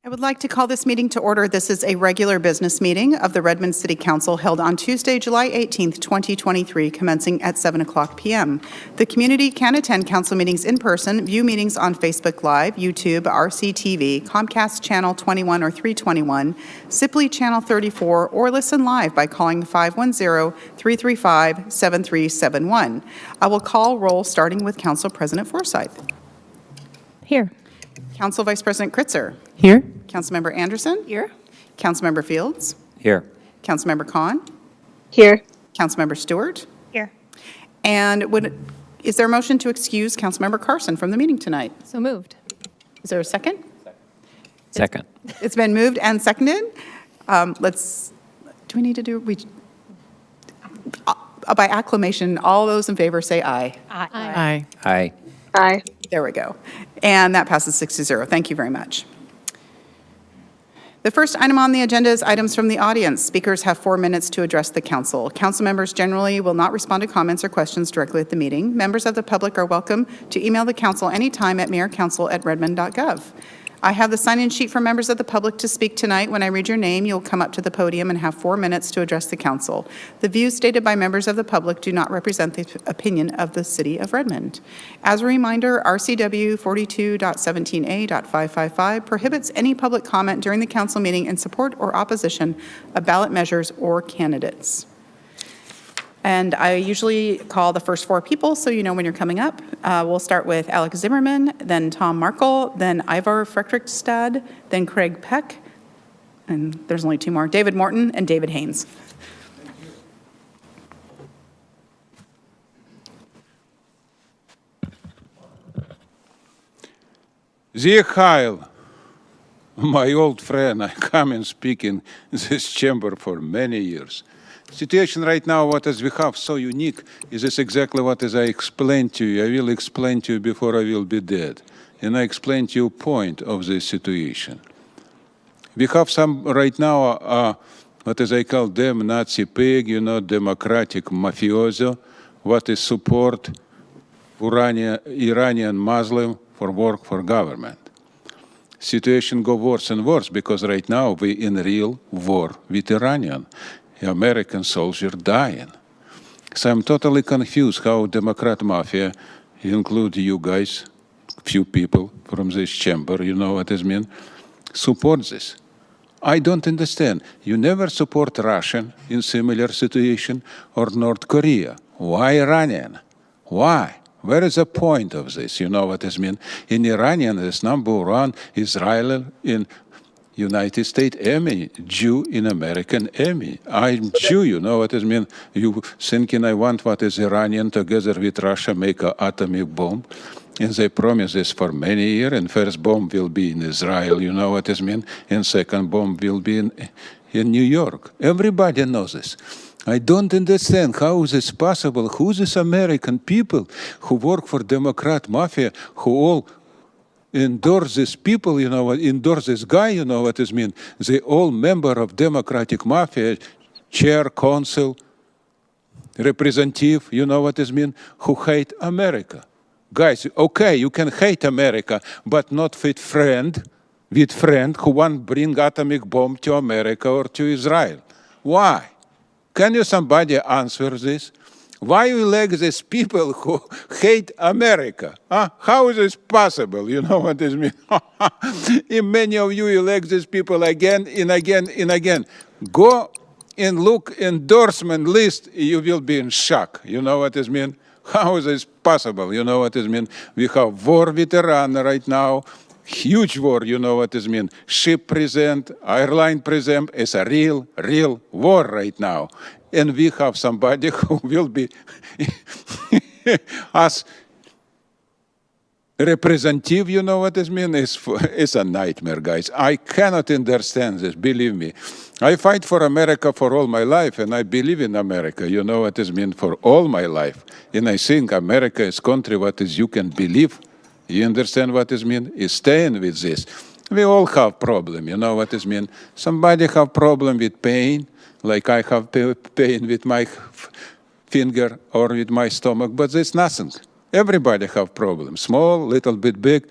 I would like to call this meeting to order. This is a regular business meeting of the Redmond City Council held on Tuesday, July 18th, 2023, commencing at 7:00 p.m. The community can attend council meetings in person, view meetings on Facebook Live, YouTube, RCTV, Comcast Channel 21 or 321, Sipley Channel 34, or listen live by calling 510-335-7371. I will call roll starting with Council President Forsyth. Here. Council Vice President Kritzer. Here. Councilmember Anderson. Here. Councilmember Fields. Here. Councilmember Kahn. Here. Councilmember Stewart. Here. And is there a motion to excuse Councilmember Carson from the meeting tonight? So moved. Is there a second? Second. It's been moved and seconded. Do we need to do, by acclamation, all those in favor say aye. Aye. Aye. Aye. There we go. And that passes 6-0. Thank you very much. The first item on the agenda is items from the audience. Speakers have 4 minutes to address the council. Council members generally will not respond to comments or questions directly at the meeting. Members of the public are welcome to email the council anytime at mayorcouncil@redmond.gov. I have the sign-in sheet for members of the public to speak tonight. When I read your name, you'll come up to the podium and have 4 minutes to address the council. The views stated by members of the public do not represent the opinion of the City of Redmond. As a reminder, RCW 42.17a.555 prohibits any public comment during the council meeting in support or opposition of ballot measures or candidates. And I usually call the first 4 people, so you know when you're coming up. We'll start with Alex Zimmerman, then Tom Markle, then Ivar Fredrikstad, then Craig Peck, and there's only 2 more, David Morton and David Haynes. Dear Kyle, my old friend, I come and speak in this chamber for many years. Situation right now, what as we have so unique, is this exactly what as I explained to you. I will explain to you before I will be dead. And I explain to you point of this situation. We have some right now, what as I call them Nazi pig, democratic mafioso, what is support Iranian Muslim for work for government. Situation go worse and worse because right now we in real war with Iranian. American soldier dying. So I'm totally confused how Democrat mafia, include you guys, few people from this chamber, you know what I mean, support this. I don't understand. You never support Russian in similar situation or North Korea. Why Iranian? Why? Where is the point of this? You know what I mean? In Iranian, there's number 1 Israel in United States Army, Jew in American Army. I'm Jew, you know what I mean? You thinking I want what is Iranian together with Russia make an atomic bomb? And they promise this for many years, and first bomb will be in Israel, you know what I mean? And second bomb will be in New York. Everybody knows this. I don't understand how is this possible. Who is American people who work for Democrat mafia, who all endorse these people, you know, endorse this guy, you know what it means. They all member of Democratic Mafia, chair, council, representative, you know what it means, who hate America. Guys, okay, you can hate America, but not with friend who want to bring atomic bomb to America or to Israel. Why? Can you somebody answer this? Why you elect these people who hate America? Huh? How is this possible? You know what this means? And many of you elect these people again and again and again. Go and look endorsement list, you will be in shock. You know what this means? How is this possible? You know what this means? We have war with Iran right now. Huge war, you know what this means. Ship present, airline present. It's a real war right now. And we have somebody who will be as representative, you know what this means? It's a nightmare, guys. I cannot understand this, believe me. I fight for America for all my life, and I believe in America, you know what this means, for all my life. And I think America is country what is you can believe. You understand what this means? Is staying with this. We all have problem, you know what this means? Somebody have problem with pain, like I have pain with my finger or with my stomach, but there's nothing. Everybody have problems, small, little bit big.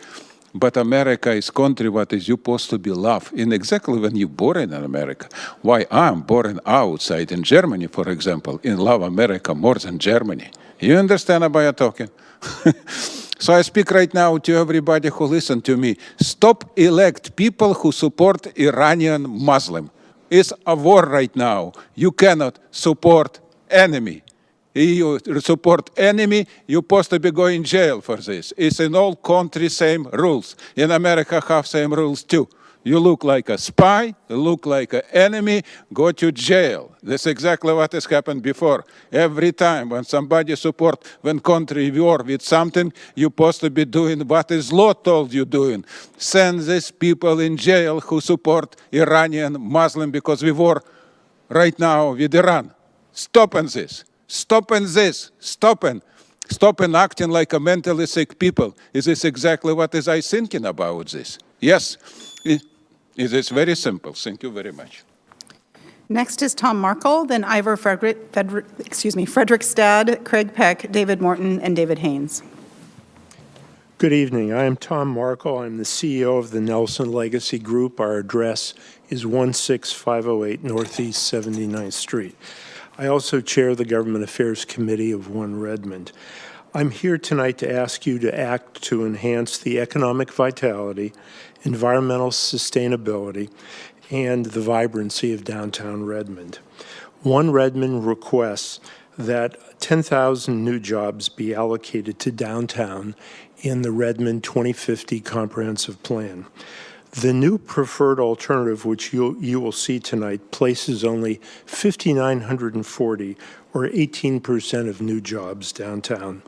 But America is country what is supposed to be love. In exactly when you're born in America. Why I'm born outside in Germany, for example, in love America more than Germany. You understand about what I'm talking? So I speak right now to everybody who listen to me. Stop elect people who support Iranian Muslim. It's a war right now. You cannot support enemy. You support enemy, you're supposed to be going jail for this. It's in all countries same rules. In America have same rules too. You look like a spy, you look like an enemy, go to jail. That's exactly what has happened before. Every time when somebody support when country war with something, you're supposed to be doing what is law told you doing. Send these people in jail who support Iranian Muslim because we war right now with Iran. Stopping this. Stopping this. Stopping acting like a mentally sick people. Is this exactly what is I thinking about this? Yes. It is very simple. Thank you very much. Next is Tom Markle, then Ivor Frederickstad, Craig Peck, David Morton, and David Haynes. Good evening. I am Tom Markle. I'm the CEO of the Nelson Legacy Group. Our address is 16508 Northeast 79th Street. I also chair the Government Affairs Committee of One Redmond. I'm here tonight to ask you to act to enhance the economic vitality, environmental sustainability, and the vibrancy of downtown Redmond. One Redmond requests that 10,000 new jobs be allocated to downtown in the Redmond 2050 Comprehensive Plan. The new preferred alternative, which you will see tonight, places only 5,940, or 18% of new jobs downtown,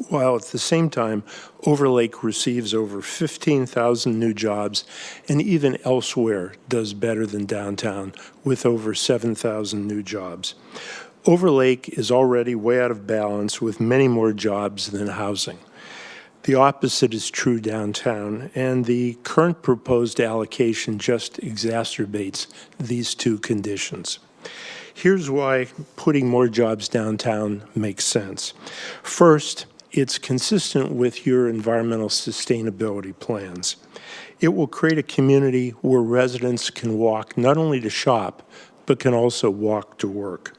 while at the same time, Overlake receives over 15,000 new jobs, and even elsewhere does better than downtown, with over 7,000 new jobs. Overlake is already way out of balance with many more jobs than housing. The opposite is true downtown, and the current proposed allocation just exacerbates these two conditions. Here's why putting more jobs downtown makes sense. First, it's consistent with your environmental sustainability plans. It will create a community where residents can walk not only to shop, but can also walk to work.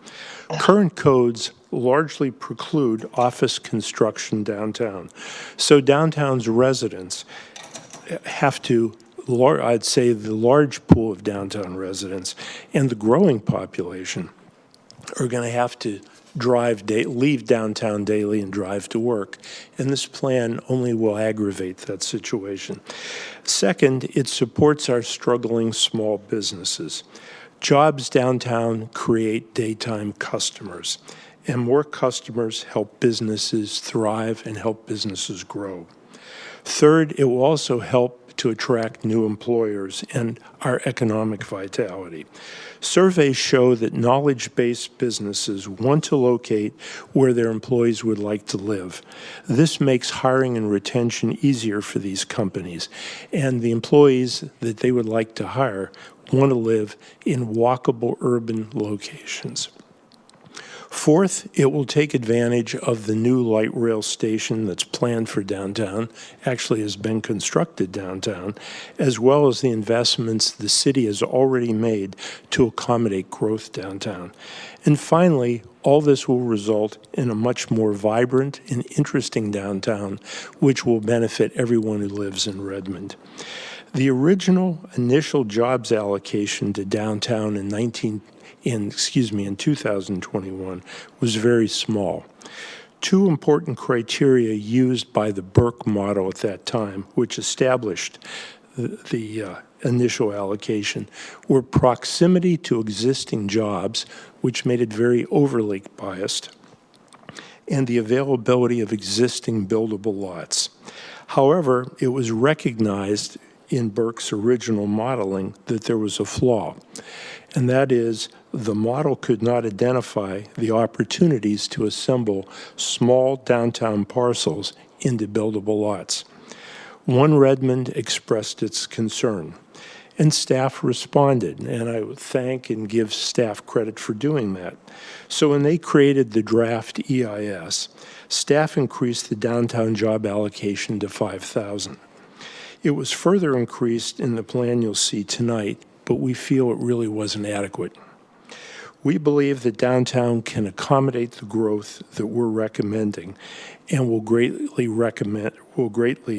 Current codes largely preclude office construction downtown. So downtown's residents have to, I'd say the large pool of downtown residents and the growing population are going to have to leave downtown daily and drive to work. And this plan only will aggravate that situation. Second, it supports our struggling small businesses. Jobs downtown create daytime customers, and more customers help businesses thrive and help businesses grow. Third, it will also help to attract new employers and our economic vitality. Surveys show that knowledge-based businesses want to locate where their employees would like to live. This makes hiring and retention easier for these companies, and the employees that they would like to hire want to live in walkable urban locations. Fourth, it will take advantage of the new light rail station that's planned for downtown, actually has been constructed downtown, as well as the investments the city has already made to accommodate growth downtown. And finally, all this will result in a much more vibrant and interesting downtown, which will benefit everyone who lives in Redmond. The original initial jobs allocation to downtown in 2021 was very small. Two important criteria used by the Burke model at that time, which established the initial allocation, were proximity to existing jobs, which made it very Overlake biased, and the availability of existing buildable lots. However, it was recognized in Burke's original modeling that there was a flaw, and that is the model could not identify the opportunities to assemble small downtown parcels into buildable lots. One Redmond expressed its concern, and staff responded, and I would thank and give staff credit for doing that. So when they created the draft EIS, staff increased the downtown job allocation to 5,000. It was further increased in the plan you'll see tonight, but we feel it really wasn't adequate. We believe that downtown can accommodate the growth that we're recommending and will greatly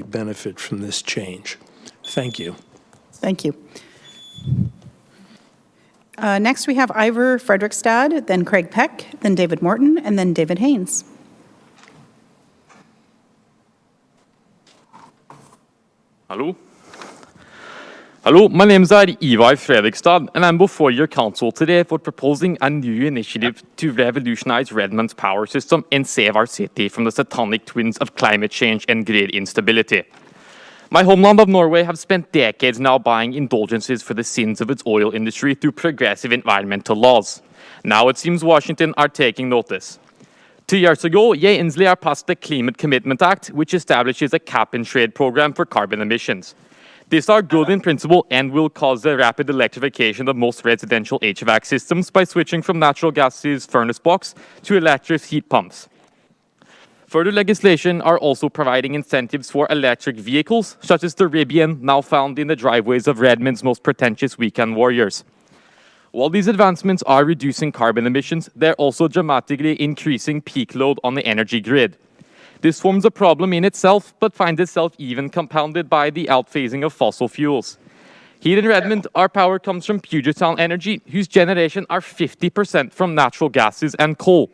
benefit from this change. Thank you. Thank you. Next, we have Ivor Fredrikstad, then Craig Peck, then David Morton, and then David Haynes. Hello. Hello, my name is Ivar Fredrikstad, and I'm before your council today for proposing a new initiative to revolutionize Redmond's power system and save our city from the satanic twins of climate change and grid instability. My homeland of Norway have spent decades now buying indulgences for the sins of its oil industry through progressive environmental laws. Now it seems Washington are taking notice. 2 years ago, jeg endelig passed the Climate Commitment Act, which establishes a cap-and-trade program for carbon emissions. These are good in principle and will cause the rapid electrification of most residential HVAC systems by switching from natural gas's furnace box to electric heat pumps. Further legislation are also providing incentives for electric vehicles, such as the Rivian, now found in the driveways of Redmond's most pretentious weekend warriors. While these advancements are reducing carbon emissions, they're also dramatically increasing peak load on the energy grid. This forms a problem in itself, but finds itself even compounded by the outphasing of fossil fuels. Here in Redmond, our power comes from Puget Sound Energy, whose generation are 50% from natural gases and coal.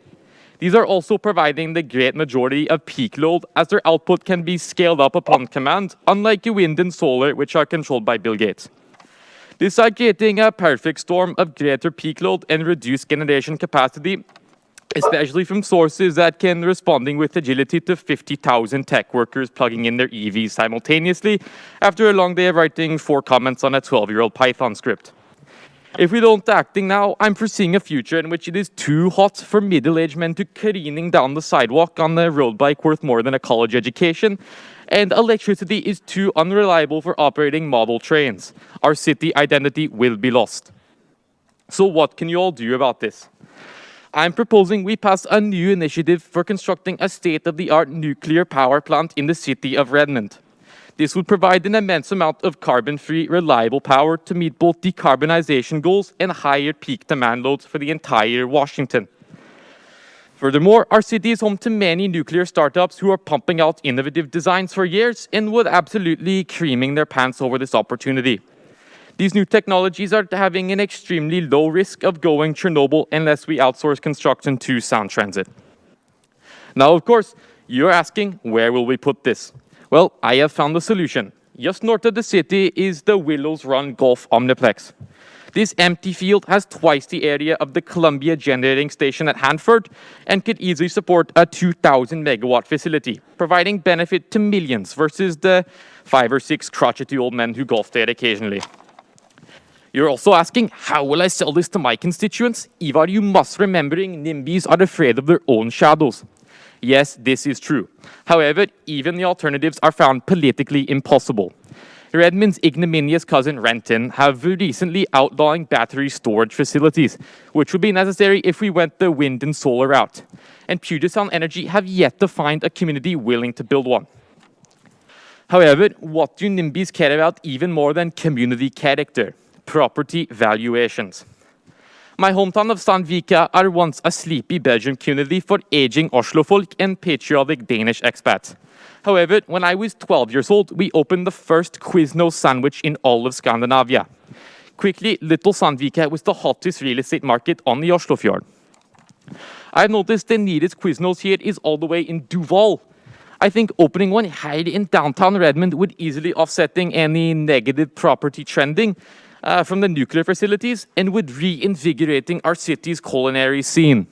These are also providing the great majority of peak load, as their output can be scaled up upon command, unlike wind and solar, which are controlled by Bill Gates. This is creating a perfect storm of greater peak load and reduced generation capacity, especially from sources that can responding with agility to 50,000 tech workers plugging in their EVs simultaneously after a long day of writing 4 comments on a 12-year-old Python script. If we don't acting now, I'm foreseeing a future in which it is too hot for middle-aged men to careening down the sidewalk on a road bike worth more than a college education, and electricity is too unreliable for operating model trains. Our city identity will be lost. So what can you all do about this? I'm proposing we pass a new initiative for constructing a state-of-the-art nuclear power plant in the city of Redmond. This would provide an immense amount of carbon-free, reliable power to meet both decarbonization goals and higher peak demand loads for the entire Washington. Furthermore, our city is home to many nuclear startups who are pumping out innovative designs for years and would absolutely creaming their pants over this opportunity. These new technologies are having an extremely low risk of going Chernobyl unless we outsource construction to Sound Transit. Now, of course, you're asking, where will we put this? Well, I have found a solution. Just north of the city is the Willows Run Golf Omniplex. This empty field has twice the area of the Columbia Generating Station at Hanford and could easily support a 2,000 megawatt facility, providing benefit to millions versus the 5 or 6 crotchety old men who golf there occasionally. You're also asking, how will I sell this to my constituents? Ivar, you must remembering NIMBYs are afraid of their own shadows. Yes, this is true. However, even the alternatives are found politically impossible. Redmond's ignominious cousin Renton have recently outlawing battery storage facilities, which would be necessary if we went the wind and solar route. And Puget Sound Energy have yet to find a community willing to build one. However, what do NIMBYs care about even more than community character? Property valuations. My hometown of Sandvika are once a sleepy Belgian community for aging Oslo folk and patriotic Danish expats. However, when I was 12 years old, we opened the first Quiznos sandwich in all of Scandinavia. Quickly, Little Sandvika was the hottest real estate market on the Oslofjord. I've noticed the nearest Quiznos here is all the way in Duval. I think opening one here in downtown Redmond would easily offsetting any negative property trending from the nuclear facilities and would reinvigorating our city's culinary scene.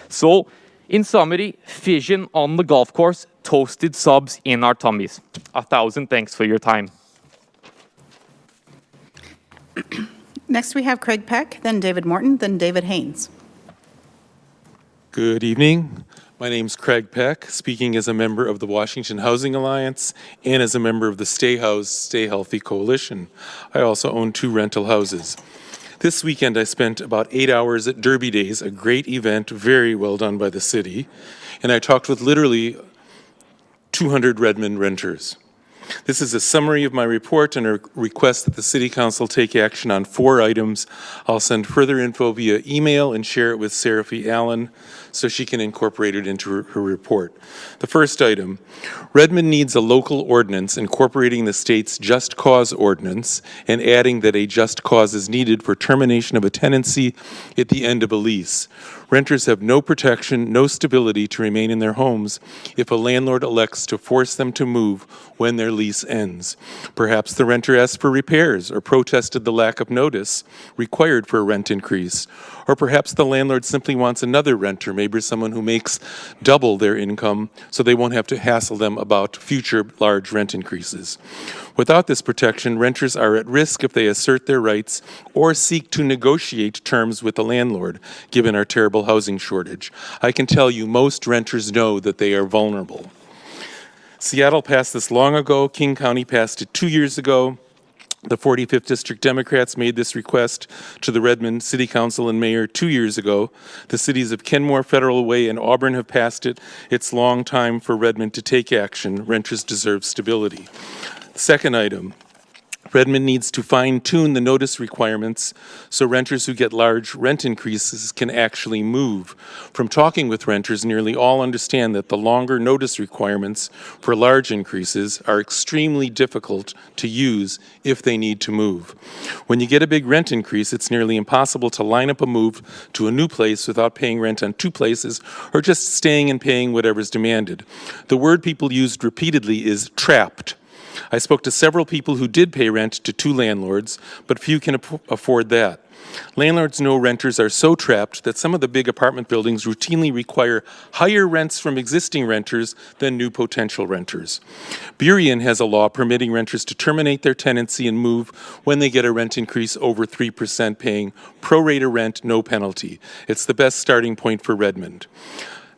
So, in summary, fission on the golf course, toasted subs in our tummies. 1,000 thanks for your time. Next, we have Craig Peck, then David Morton, then David Haynes. Good evening. My name's Craig Peck, speaking as a member of the Washington Housing Alliance and as a member of the Stay House, Stay Healthy Coalition. I also own 2 rental houses. This weekend I spent about 8 hours at Derby Days, a great event, very well done by the city, and I talked with literally 200 Redmond renters. This is a summary of my report and a request that the City Council take action on 4 items. I'll send further info via email and share it with Seraphy Allen so she can incorporate it into her report. The first item, Redmond needs a local ordinance incorporating the state's just cause ordinance and adding that a just cause is needed for termination of a tenancy at the end of a lease. Renters have no protection, no stability to remain in their homes if a landlord elects to force them to move when their lease ends. Perhaps the renter asked for repairs or protested the lack of notice required for a rent increase. Or perhaps the landlord simply wants another renter, maybe someone who makes double their income, so they won't have to hassle them about future large rent increases. Without this protection, renters are at risk if they assert their rights or seek to negotiate terms with the landlord, given our terrible housing shortage. I can tell you most renters know that they are vulnerable. Seattle passed this long ago. King County passed it 2 years ago. The 45th District Democrats made this request to the Redmond City Council and Mayor 2 years ago. The cities of Kenmore, Federal Way, and Auburn have passed it. It's long time for Redmond to take action. Renters deserve stability. Second item, Redmond needs to fine-tune the notice requirements so renters who get large rent increases can actually move. From talking with renters, nearly all understand that the longer notice requirements for large increases are extremely difficult to use if they need to move. When you get a big rent increase, it's nearly impossible to line up a move to a new place without paying rent on 2 places or just staying and paying whatever's demanded. The word people used repeatedly is trapped. I spoke to several people who did pay rent to 2 landlords, but few can afford that. Landlords know renters are so trapped that some of the big apartment buildings routinely require higher rents from existing renters than new potential renters. Burien has a law permitting renters to terminate their tenancy and move when they get a rent increase over 3%, paying pro rata rent, no penalty. It's the best starting point for Redmond.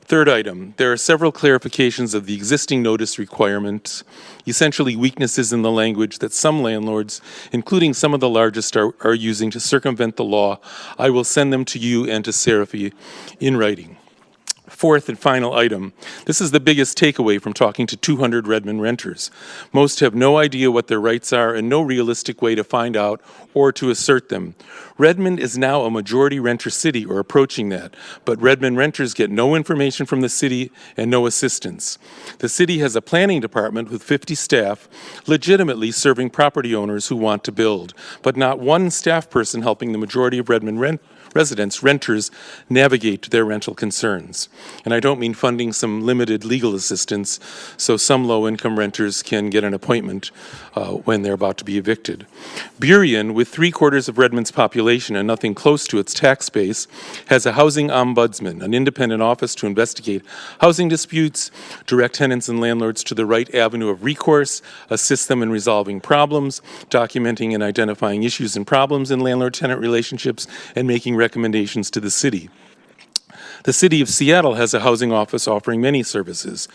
Third item, there are several clarifications of the existing notice requirements, essentially weaknesses in the language that some landlords, including some of the largest, are using to circumvent the law. I will send them to you and to Seraphy in writing. Fourth and final item, this is the biggest takeaway from talking to 200 Redmond renters. Most have no idea what their rights are and no realistic way to find out or to assert them. Redmond is now a majority renter city or approaching that, but Redmond renters get no information from the city and no assistance. The city has a planning department with 50 staff legitimately serving property owners who want to build, but not one staff person helping the majority of Redmond renters navigate their rental concerns. And I don't mean funding some limited legal assistance so some low-income renters can get an appointment when they're about to be evicted. Burien, with 3/4 of Redmond's population and nothing close to its tax base, has a housing ombudsman, an independent office to investigate housing disputes, direct tenants and landlords to the right avenue of recourse, assist them in resolving problems, documenting and identifying issues and problems in landlord-tenant relationships, and making recommendations to the city. The City of Seattle has a housing office offering many services.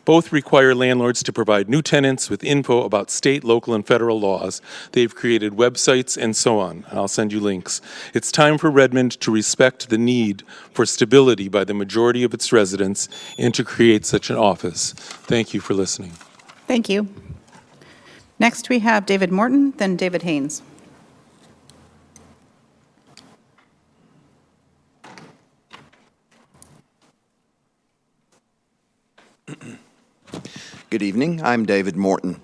Both require landlords to provide new tenants with info about state, local, and federal laws. They've created websites and so on. I'll send you links. It's time for Redmond to respect the need for stability by the majority of its residents and to create such an office. Thank you for listening. Thank you. Next, we have David Morton, then David Haynes. Good evening. I'm David Morton.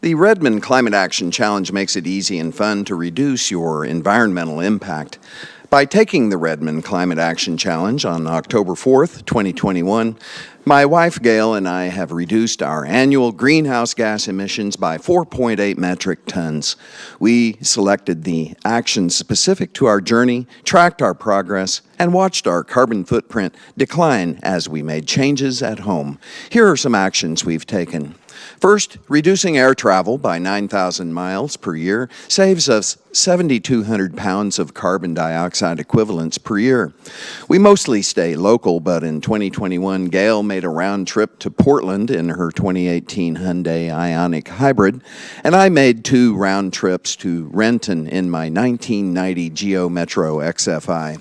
The Redmond Climate Action Challenge makes it easy and fun to reduce your environmental impact. By taking the Redmond Climate Action Challenge on October 4th, 2021, my wife Gail and I have reduced our annual greenhouse gas emissions by 4.8 metric tons. We selected the actions specific to our journey, tracked our progress, and watched our carbon footprint decline as we made changes at home. Here are some actions we've taken. First, reducing air travel by 9,000 miles per year saves us 7,200 pounds of carbon dioxide equivalents per year. We mostly stay local, but in 2021, Gail made a round trip to Portland in her 2018 Hyundai Ioniq Hybrid, and I made 2 round trips to Renton in my 1990 Geo Metro XFI.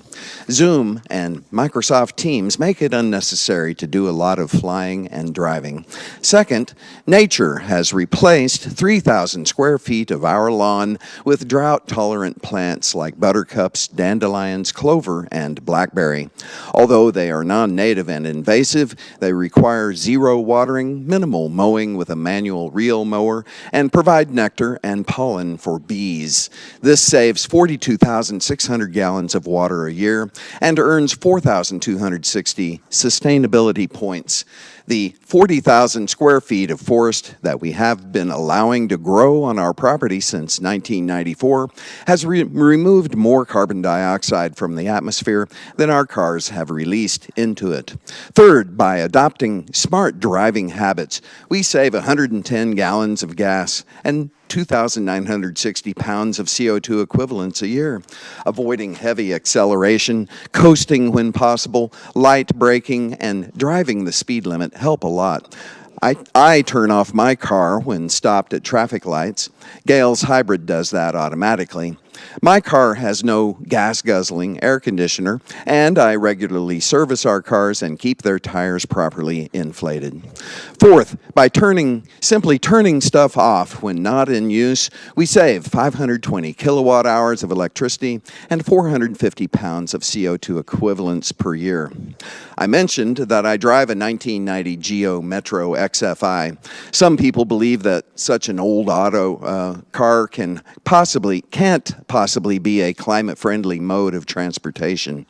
Zoom and Microsoft Teams make it unnecessary to do a lot of flying and driving. Second, Nature has replaced 3,000 square feet of our lawn with drought-tolerant plants like buttercups, dandelions, clover, and blackberry. Although they are non-native and invasive, they require zero watering, minimal mowing with a manual reel mower, and provide nectar and pollen for bees. This saves 42,600 gallons of water a year and earns 4,260 sustainability points. The 40,000 square feet of forest that we have been allowing to grow on our property since 1994 has removed more carbon dioxide from the atmosphere than our cars have released into it. Third, by adopting smart driving habits, we save 110 gallons of gas and 2,960 pounds of CO2 equivalents a year. Avoiding heavy acceleration, coasting when possible, light braking, and driving the speed limit help a lot. I turn off my car when stopped at traffic lights. Gale's hybrid does that automatically. My car has no gas-guzzling air conditioner, and I regularly service our cars and keep their tires properly inflated. Fourth, by simply turning stuff off when not in use, we save 520 kilowatt hours of electricity and 450 pounds of CO2 equivalents per year. I mentioned that I drive a 1990 Geo Metro XFI. Some people believe that such an old auto car can't possibly be a climate-friendly mode of transportation.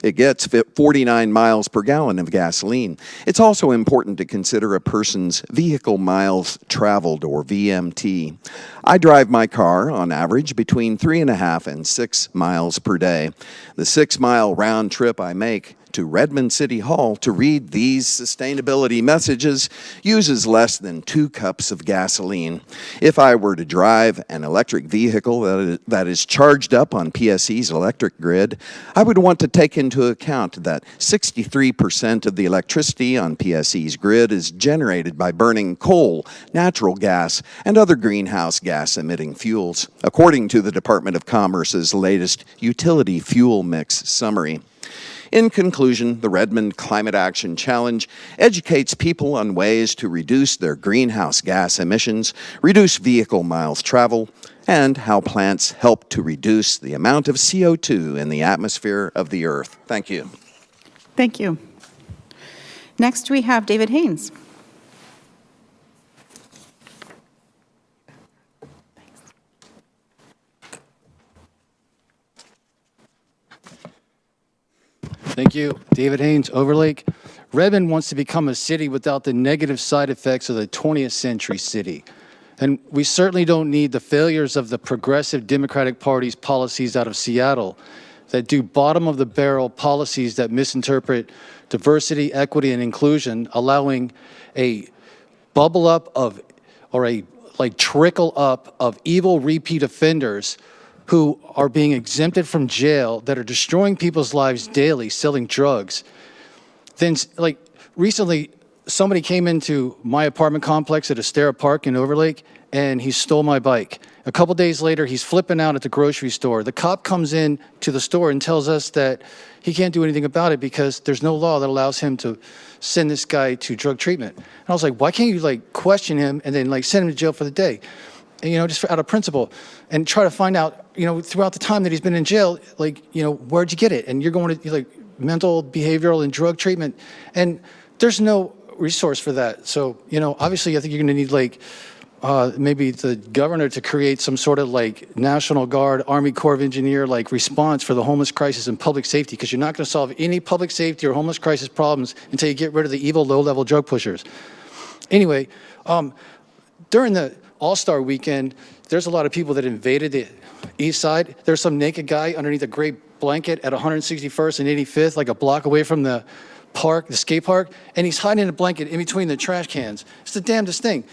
It gets 49 miles per gallon of gasoline. It's also important to consider a person's vehicle miles traveled, or VMT. I drive my car, on average, between 3.5 and 6 miles per day. The 6-mile round trip I make to Redmond City Hall to read these sustainability messages uses less than 2 cups of gasoline. If I were to drive an electric vehicle that is charged up on PSE's electric grid, I would want to take into account that 63% of the electricity on PSE's grid is generated by burning coal, natural gas, and other greenhouse gas-emitting fuels, according to the Department of Commerce's latest utility fuel mix summary. In conclusion, the Redmond Climate Action Challenge educates people on ways to reduce their greenhouse gas emissions, reduce vehicle miles traveled, and how plants help to reduce the amount of CO2 in the atmosphere of the Earth. Thank you. Thank you. Next, we have David Haynes. Thank you. David Haynes, Overlake. Redmond wants to become a city without the negative side effects of the 20th century city. And we certainly don't need the failures of the progressive Democratic Party's policies out of Seattle that do bottom-of-the-barrel policies that misinterpret diversity, equity, and inclusion, allowing a bubble up of, or a trickle up of evil repeat offenders who are being exempted from jail, that are destroying people's lives daily, selling drugs. Then, recently, somebody came into my apartment complex at Astera Park in Overlake, and he stole my bike. A couple days later, he's flipping out at the grocery store. The cop comes in to the store and tells us that he can't do anything about it because there's no law that allows him to send this guy to drug treatment. And I was like, why can't you question him and then send him to jail for the day? And, just out of principle, and try to find out, throughout the time that he's been in jail, where'd you get it? And you're going to mental, behavioral, and drug treatment, and there's no resource for that. So, obviously, I think you're going to need maybe the governor to create some sort of National Guard, Army Corps of Engineer response for the homeless crisis and public safety, because you're not going to solve any public safety or homeless crisis problems until you get rid of the evil low-level drug pushers. Anyway, during the All-Star Weekend, there's a lot of people that invaded the east side. There's some naked guy underneath a gray blanket at 161st and 85th, a block away from the park, the skate park, and he's hiding in a blanket in between the trash cans. It's the damnedest thing.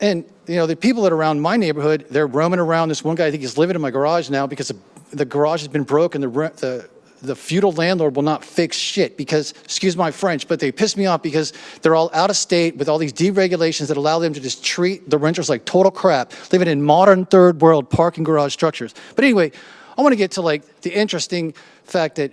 And, the people that are around my neighborhood, they're roaming around. This one guy, I think he's living in my garage now because the garage has been broken. The feudal landlord will not fix shit because, excuse my French, but they piss me off because they're all out of state with all these deregulations that allow them to just treat the renters like total crap, living in modern third world parking garage structures. But anyway, I want to get to the interesting fact that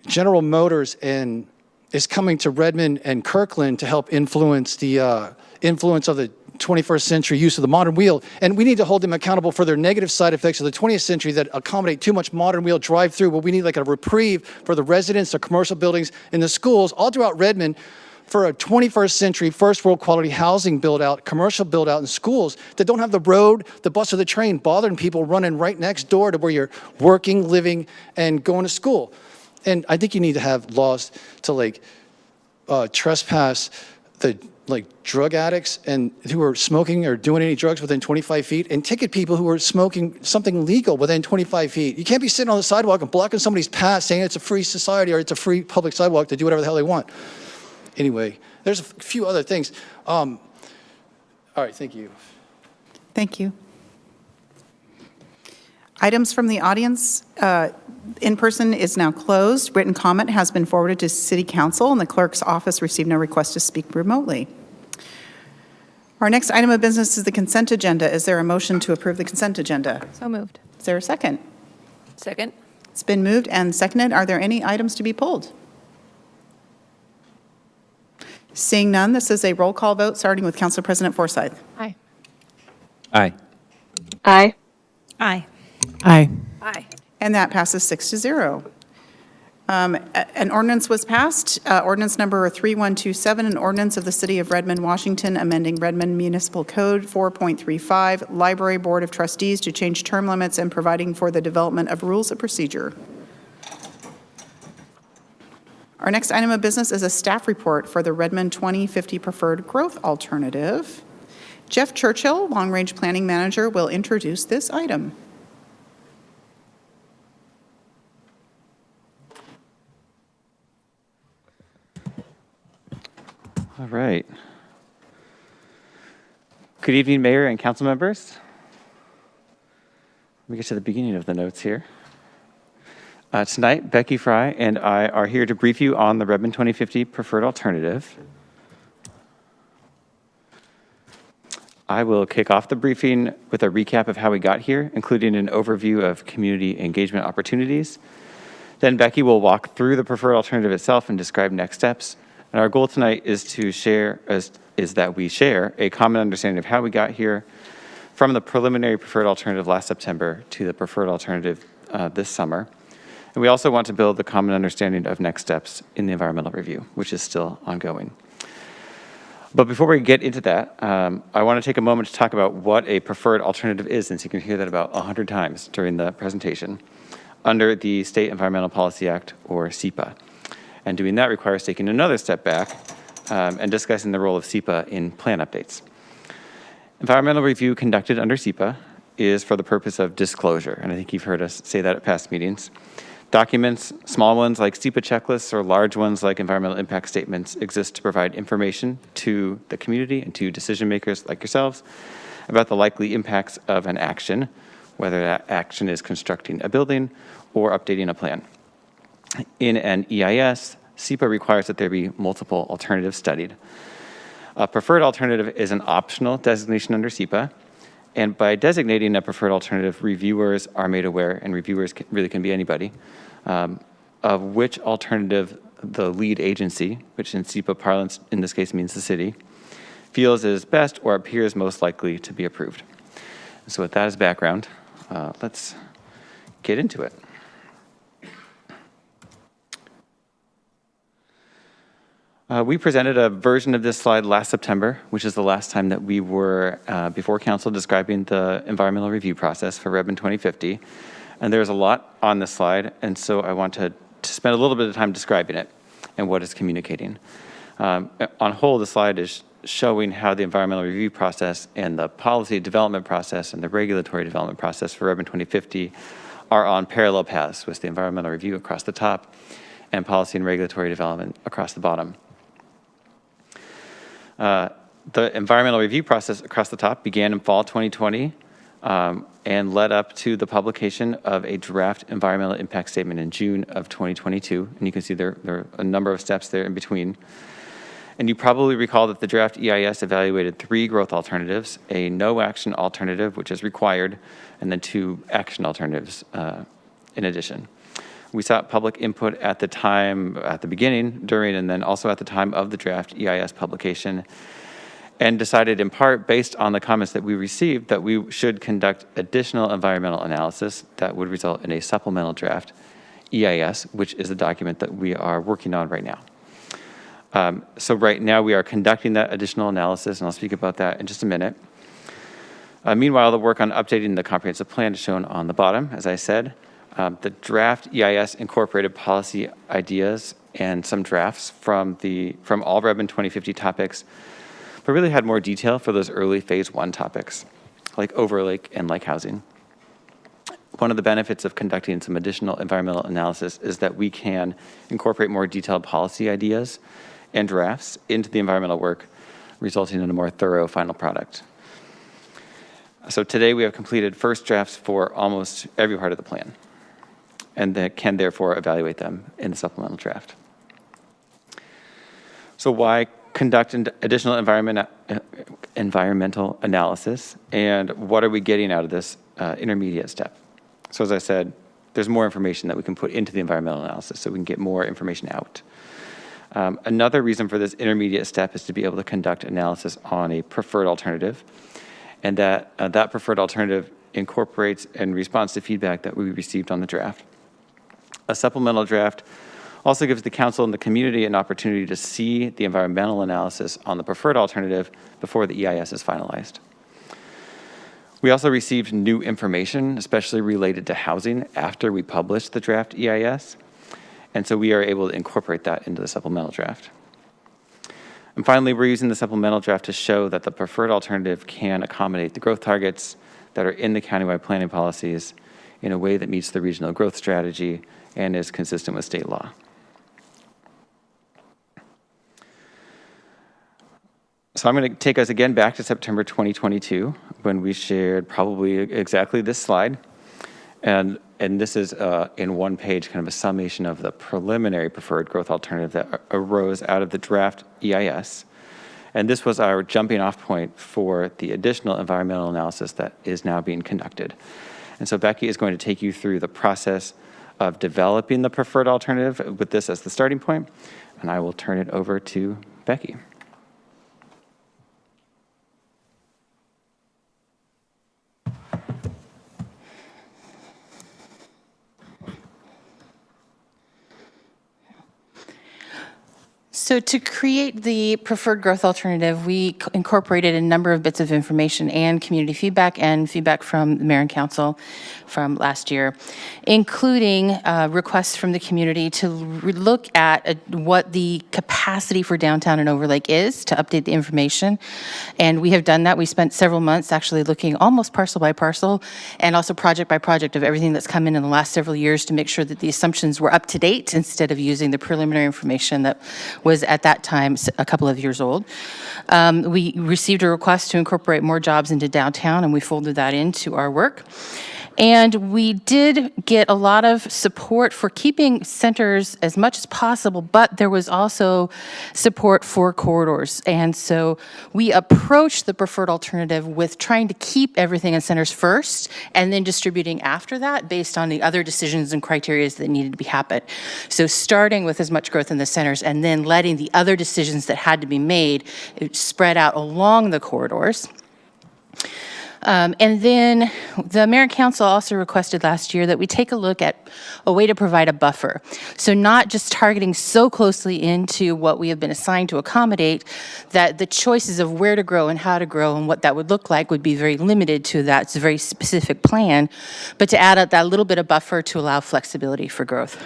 General Motors is coming to Redmond and Kirkland to help influence the influence of the 21st century use of the modern wheel, and we need to hold them accountable for their negative side effects of the 20th century that accommodate too much modern wheel drive-through. Well, we need like a reprieve for the residents, the commercial buildings, and the schools all throughout Redmond for a 21st century, first world quality housing build-out, commercial build-out in schools that don't have the road, the bus, or the train bothering people running right next door to where you're working, living, and going to school. And I think you need to have laws to like trespass the drug addicts and who are smoking or doing any drugs within 25 feet, and ticket people who are smoking something legal within 25 feet. You can't be sitting on the sidewalk and blocking somebody's path saying it's a free society or it's a free public sidewalk to do whatever the hell they want. Anyway, there's a few other things. All right, thank you. Thank you. Items from the audience, in person is now closed. Written comment has been forwarded to City Council, and the clerk's office received no request to speak remotely. Our next item of business is the consent agenda. Is there a motion to approve the consent agenda? So moved. Is there a second? Second. It's been moved and seconded. Are there any items to be pulled? Seeing none, this is a roll call vote, starting with Council President Forsyth. Aye. Aye. Aye. Aye. Aye. Aye. And that passes 6-0. An ordinance was passed, ordinance number 3127, an ordinance of the City of Redmond, Washington, amending Redmond Municipal Code 4.35, Library Board of Trustees to change term limits and providing for the development of rules of procedure. Our next item of business is a staff report for the Redmond 2050 Preferred Growth Alternative. Jeff Churchill, Long Range Planning Manager, will introduce this item. All right. Good evening, Mayor and council members. Let me get to the beginning of the notes here. Tonight, Becky Fry and I are here to brief you on the Redmond 2050 Preferred Alternative. I will kick off the briefing with a recap of how we got here, including an overview of community engagement opportunities. Then Becky will walk through the preferred alternative itself and describe next steps. And our goal tonight is that we share a common understanding of how we got here from the preliminary preferred alternative last September to the preferred alternative this summer. And we also want to build the common understanding of next steps in the environmental review, which is still ongoing. But before we get into that, I want to take a moment to talk about what a preferred alternative is, since you can hear that about 100 times during the presentation, under the State Environmental Policy Act, or SEPA. And doing that requires taking another step back and discussing the role of SEPA in plan updates. Environmental review conducted under SEPA is for the purpose of disclosure, and I think you've heard us say that at past meetings. Documents, small ones like SEPA checklists or large ones like environmental impact statements, exist to provide information to the community and to decision makers like yourselves about the likely impacts of an action, whether that action is constructing a building or updating a plan. In an EIS, SEPA requires that there be multiple alternatives studied. A preferred alternative is an optional designation under SEPA, and by designating a preferred alternative, reviewers are made aware, and reviewers really can be anybody, of which alternative the lead agency, which in SEPA parlance in this case means the city, feels is best or appears most likely to be approved. So with that as background, let's get into it. We presented a version of this slide last September, which is the last time that we were before council describing the environmental review process for Redmond 2050. And there's a lot on this slide, and so I want to spend a little bit of time describing it and what it's communicating. On whole, the slide is showing how the environmental review process and the policy development process and the regulatory development process for Redmond 2050 are on parallel paths, with the environmental review across the top and policy and regulatory development across the bottom. The environmental review process across the top began in fall 2020 and led up to the publication of a draft environmental impact statement in June of 2022. And you can see there are a number of steps there in between. And you probably recall that the draft EIS evaluated 3 growth alternatives, a no action alternative, which is required, and then 2 action alternatives in addition. We sought public input at the time, at the beginning, during, and then also at the time of the draft EIS publication. and decided in part based on the comments that we received that we should conduct additional environmental analysis that would result in a supplemental draft EIS, which is the document that we are working on right now. So right now we are conducting that additional analysis, and I'll speak about that in just a minute. Meanwhile, the work on updating the comprehensive plan is shown on the bottom, as I said. The draft EIS incorporated policy ideas and some drafts from all Redmond 2050 topics, but really had more detail for those early phase 1 topics, like overlake and like housing. One of the benefits of conducting some additional environmental analysis is that we can incorporate more detailed policy ideas and drafts into the environmental work, resulting in a more thorough final product. So today we have completed first drafts for almost every part of the plan, and that can therefore evaluate them in the supplemental draft. So why conduct additional environmental analysis, and what are we getting out of this intermediate step? So as I said, there's more information that we can put into the environmental analysis, so we can get more information out. Another reason for this intermediate step is to be able to conduct analysis on a preferred alternative, and that preferred alternative incorporates and responds to feedback that we received on the draft. A supplemental draft also gives the council and the community an opportunity to see the environmental analysis on the preferred alternative before the EIS is finalized. We also received new information, especially related to housing, after we published the draft EIS, and so we are able to incorporate that into the supplemental draft. And finally, we're using the supplemental draft to show that the preferred alternative can accommodate the growth targets that are in the countywide planning policies in a way that meets the regional growth strategy and is consistent with state law. So I'm going to take us again back to September 2022, when we shared probably exactly this slide. And this is in one page, kind of a summation of the preliminary preferred growth alternative that arose out of the draft EIS. And this was our jumping off point for the additional environmental analysis that is now being conducted. And so Becky is going to take you through the process of developing the preferred alternative with this as the starting point. And I will turn it over to Becky. So to create the preferred growth alternative, we incorporated a number of bits of information and community feedback and feedback from the mayor and council from last year, including requests from the community to look at what the capacity for downtown and Overlake is, to update the information. And we have done that. We spent several months actually looking almost parcel by parcel and also project by project of everything that's come in the last several years to make sure that the assumptions were up to date instead of using the preliminary information that was at that time a couple of years old. We received a request to incorporate more jobs into downtown, and we folded that into our work. And we did get a lot of support for keeping centers as much as possible, but there was also support for corridors. And so we approached the preferred alternative with trying to keep everything in centers first and then distributing after that based on the other decisions and criteria that needed to be happen. So starting with as much growth in the centers and then letting the other decisions that had to be made spread out along the corridors. And then the mayor and council also requested last year that we take a look at a way to provide a buffer. So not just targeting so closely into what we have been assigned to accommodate, that the choices of where to grow and how to grow and what that would look like would be very limited to that. It's a very specific plan, but to add up that little bit of buffer to allow flexibility for growth.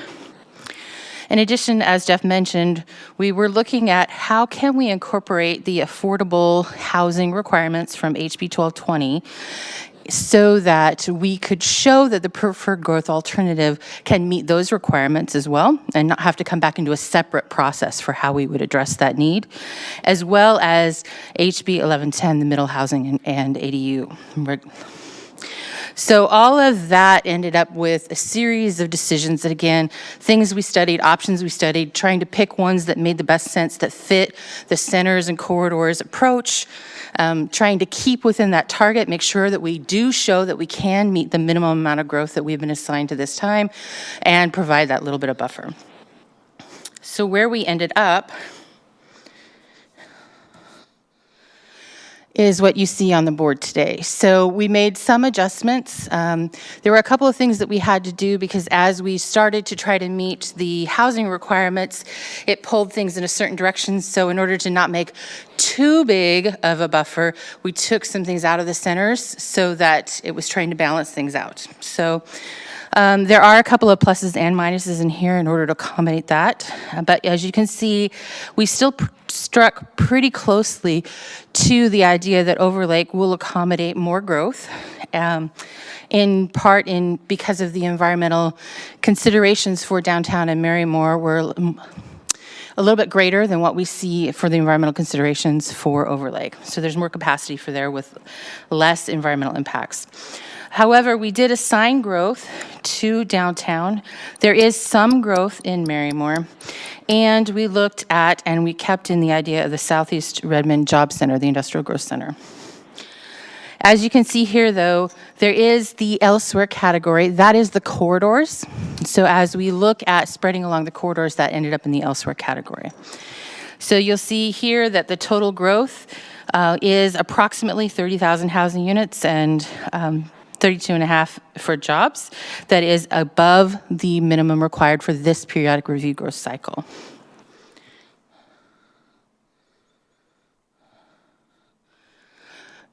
In addition, as Jeff mentioned, we were looking at how can we incorporate the affordable housing requirements from HB 1220 so that we could show that the preferred growth alternative can meet those requirements as well and not have to come back into a separate process for how we would address that need, as well as HB 1110, the middle housing and ADU. So all of that ended up with a series of decisions that, again, things we studied, options we studied, trying to pick ones that made the best sense, that fit the centers and corridors approach, trying to keep within that target, make sure that we do show that we can meet the minimum amount of growth that we've been assigned to this time and provide that little bit of buffer. So where we ended up is what you see on the board today. So we made some adjustments. There were a couple of things that we had to do because as we started to try to meet the housing requirements, it pulled things in a certain direction. So in order to not make too big of a buffer, we took some things out of the centers so that it was trying to balance things out. So there are a couple of pluses and minuses in here in order to accommodate that. But as you can see, we still struck pretty closely to the idea that Overlake will accommodate more growth, in part because of the environmental considerations for downtown and Marymore were a little bit greater than what we see for the environmental considerations for Overlake. So there's more capacity for there with less environmental impacts. However, we did assign growth to downtown. There is some growth in Marymore. And we looked at and we kept in the idea of the Southeast Redmond Job Center, the Industrial Growth Center. As you can see here, though, there is the elsewhere category. That is the corridors. So as we look at spreading along the corridors, that ended up in the elsewhere category. So you'll see here that the total growth is approximately 30,000 housing units and 32.5 for jobs. That is above the minimum required for this periodic review growth cycle.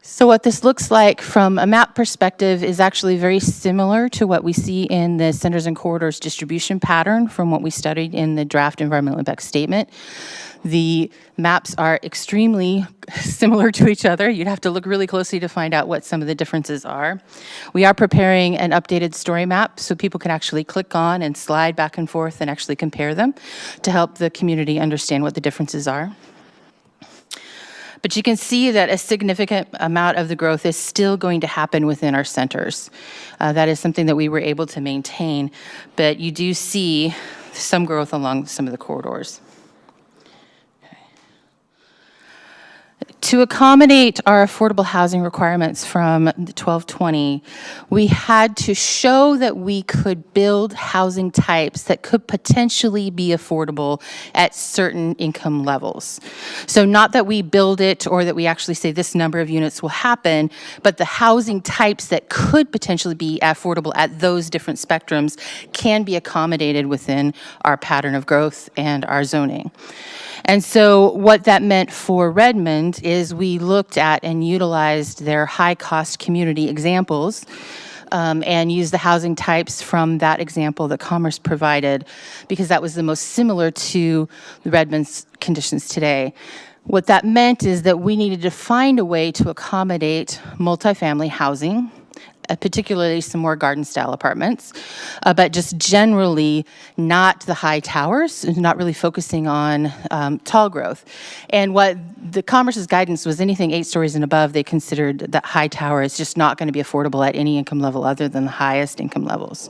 So what this looks like from a map perspective is actually very similar to what we see in the centers and corridors distribution pattern from what we studied in the draft environmental impact statement. The maps are extremely similar to each other. You'd have to look really closely to find out what some of the differences are. We are preparing an updated story map so people can actually click on and slide back and forth and actually compare them to help the community understand what the differences are. But you can see that a significant amount of the growth is still going to happen within our centers. That is something that we were able to maintain, but you do see some growth along some of the corridors. To accommodate our affordable housing requirements from the 1220, we had to show that we could build housing types that could potentially be affordable at certain income levels. So not that we build it or that we actually say this number of units will happen, but the housing types that could potentially be affordable at those different spectrums can be accommodated within our pattern of growth and our zoning. And so what that meant for Redmond is we looked at and utilized their high-cost community examples and used the housing types from that example that Commerce provided because that was the most similar to the Redmond's conditions today. What that meant is that we needed to find a way to accommodate multifamily housing, particularly some more garden-style apartments, but just generally not the high towers, not really focusing on tall growth. And what the Commerce's guidance was anything 8 stories and above, they considered that high tower is just not going to be affordable at any income level other than the highest income levels.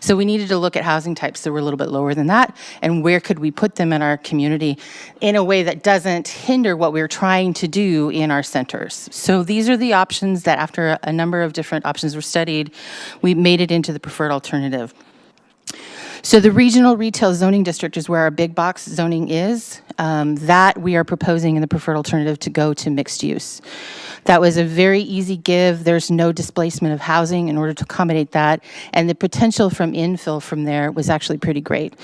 So we needed to look at housing types that were a little bit lower than that, and where could we put them in our community in a way that doesn't hinder what we're trying to do in our centers. So these are the options that after a number of different options were studied, we made it into the preferred alternative. So the regional retail zoning district is where our big box zoning is. That we are proposing in the preferred alternative to go to mixed use. That was a very easy give. There's no displacement of housing in order to accommodate that. And the potential from infill from there was actually pretty great.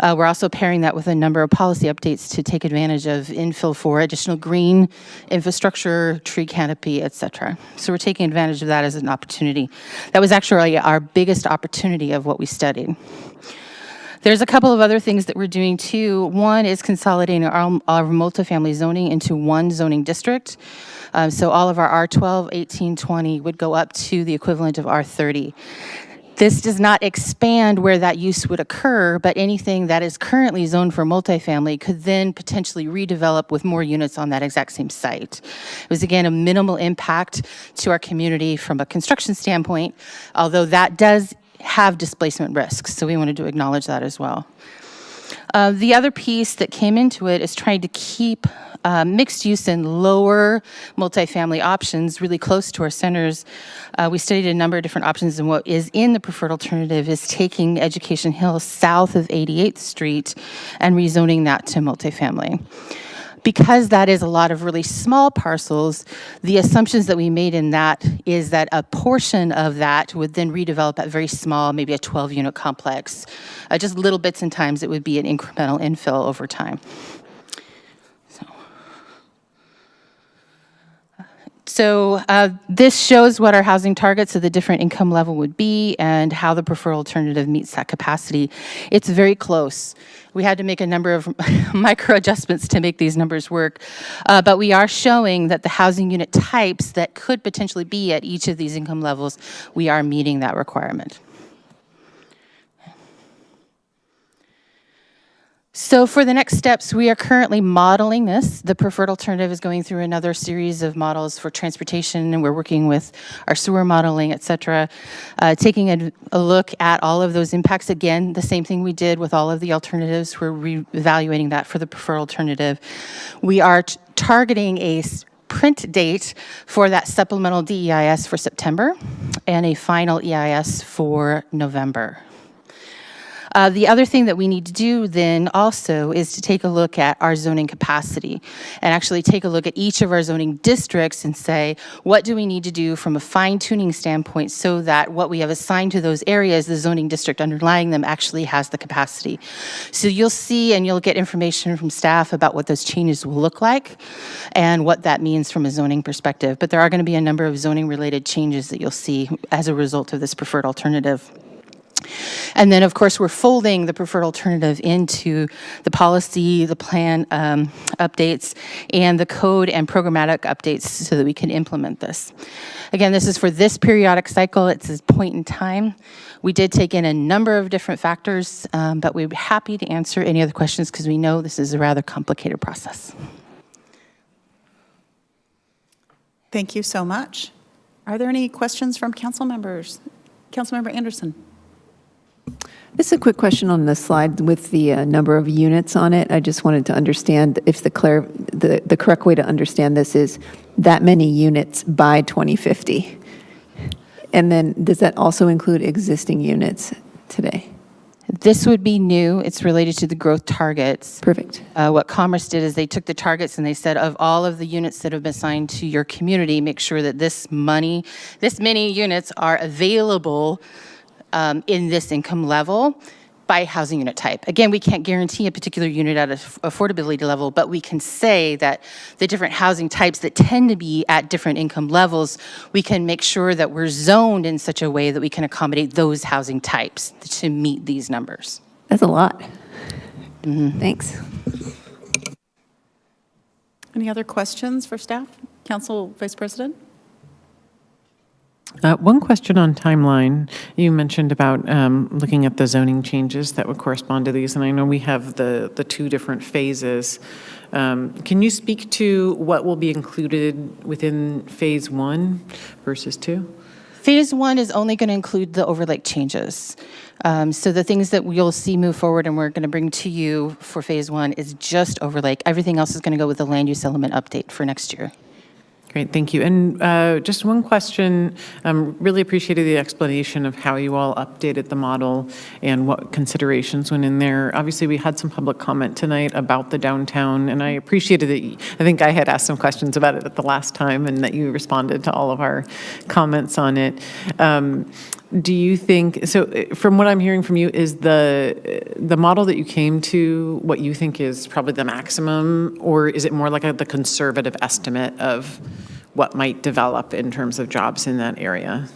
We're also pairing that with a number of policy updates to take advantage of infill for additional green infrastructure, tree canopy, et cetera. So we're taking advantage of that as an opportunity. That was actually our biggest opportunity of what we studied. There's a couple of other things that we're doing too. One is consolidating our multifamily zoning into one zoning district. So all of our R12, 18, 20 would go up to the equivalent of R30. This does not expand where that use would occur, but anything that is currently zoned for multifamily could then potentially redevelop with more units on that exact same site. It was, again, a minimal impact to our community from a construction standpoint, although that does have displacement risks, so we wanted to acknowledge that as well. The other piece that came into it is trying to keep mixed use and lower multifamily options really close to our centers. We studied a number of different options, and what is in the preferred alternative is taking Education Hill south of 88th Street and rezoning that to multifamily. Because that is a lot of really small parcels, the assumptions that we made in that is that a portion of that would then redevelop at very small, maybe a 12-unit complex. Just little bits and times, it would be an incremental infill over time. So this shows what our housing targets of the different income level would be and how the preferred alternative meets that capacity. It's very close. We had to make a number of micro adjustments to make these numbers work, but we are showing that the housing unit types that could potentially be at each of these income levels, we are meeting that requirement. So for the next steps, we are currently modeling this. The preferred alternative is going through another series of models for transportation, and we're working with our sewer modeling, et cetera, taking a look at all of those impacts. Again, the same thing we did with all of the alternatives. We're reevaluating that for the preferred alternative. We are targeting a print date for that supplemental DEIS for September and a final EIS for November. The other thing that we need to do then also is to take a look at our zoning capacity and actually take a look at each of our zoning districts and say, what do we need to do from a fine-tuning standpoint so that what we have assigned to those areas, the zoning district underlying them, actually has the capacity. So you'll see and you'll get information from staff about what those changes will look like and what that means from a zoning perspective. But there are going to be a number of zoning-related changes that you'll see as a result of this preferred alternative. And then, of course, we're folding the preferred alternative into the policy, the plan updates, and the code and programmatic updates so that we can implement this. Again, this is for this periodic cycle. It's this point in time. We did take in a number of different factors, but we'd be happy to answer any other questions because we know this is a rather complicated process. Thank you so much. Are there any questions from council members? Councilmember Anderson. This is a quick question on the slide with the number of units on it. I just wanted to understand if the correct way to understand this is that many units by 2050. And then does that also include existing units today? This would be new. It's related to the growth targets. Perfect. What Commerce did is they took the targets and they said, of all of the units that have been assigned to your community, make sure that this many units are available in this income level by housing unit type. Again, we can't guarantee a particular unit at an affordability level, but we can say that the different housing types that tend to be at different income levels, we can make sure that we're zoned in such a way that we can accommodate those housing types to meet these numbers. That's a lot. Thanks. Any other questions for staff? Council Vice President? One question on timeline. You mentioned about looking at the zoning changes that would correspond to these, and I know we have the two different phases. Can you speak to what will be included within phase 1 versus 2? Phase 1 is only going to include the overlay changes. So the things that we'll see move forward and we're going to bring to you for phase 1 is just overlay. Everything else is going to go with the land use element update for next year. Great, thank you. And just one question, really appreciated the explanation of how you all updated the model and what considerations went in there. Obviously, we had some public comment tonight about the downtown, and I appreciated it. I think I had asked some questions about it at the last time and that you responded to all of our comments on it. Do you think, so from what I'm hearing from you, is the model that you came to what you think is probably the maximum, or is it more like the conservative estimate of what might develop in terms of jobs in that area?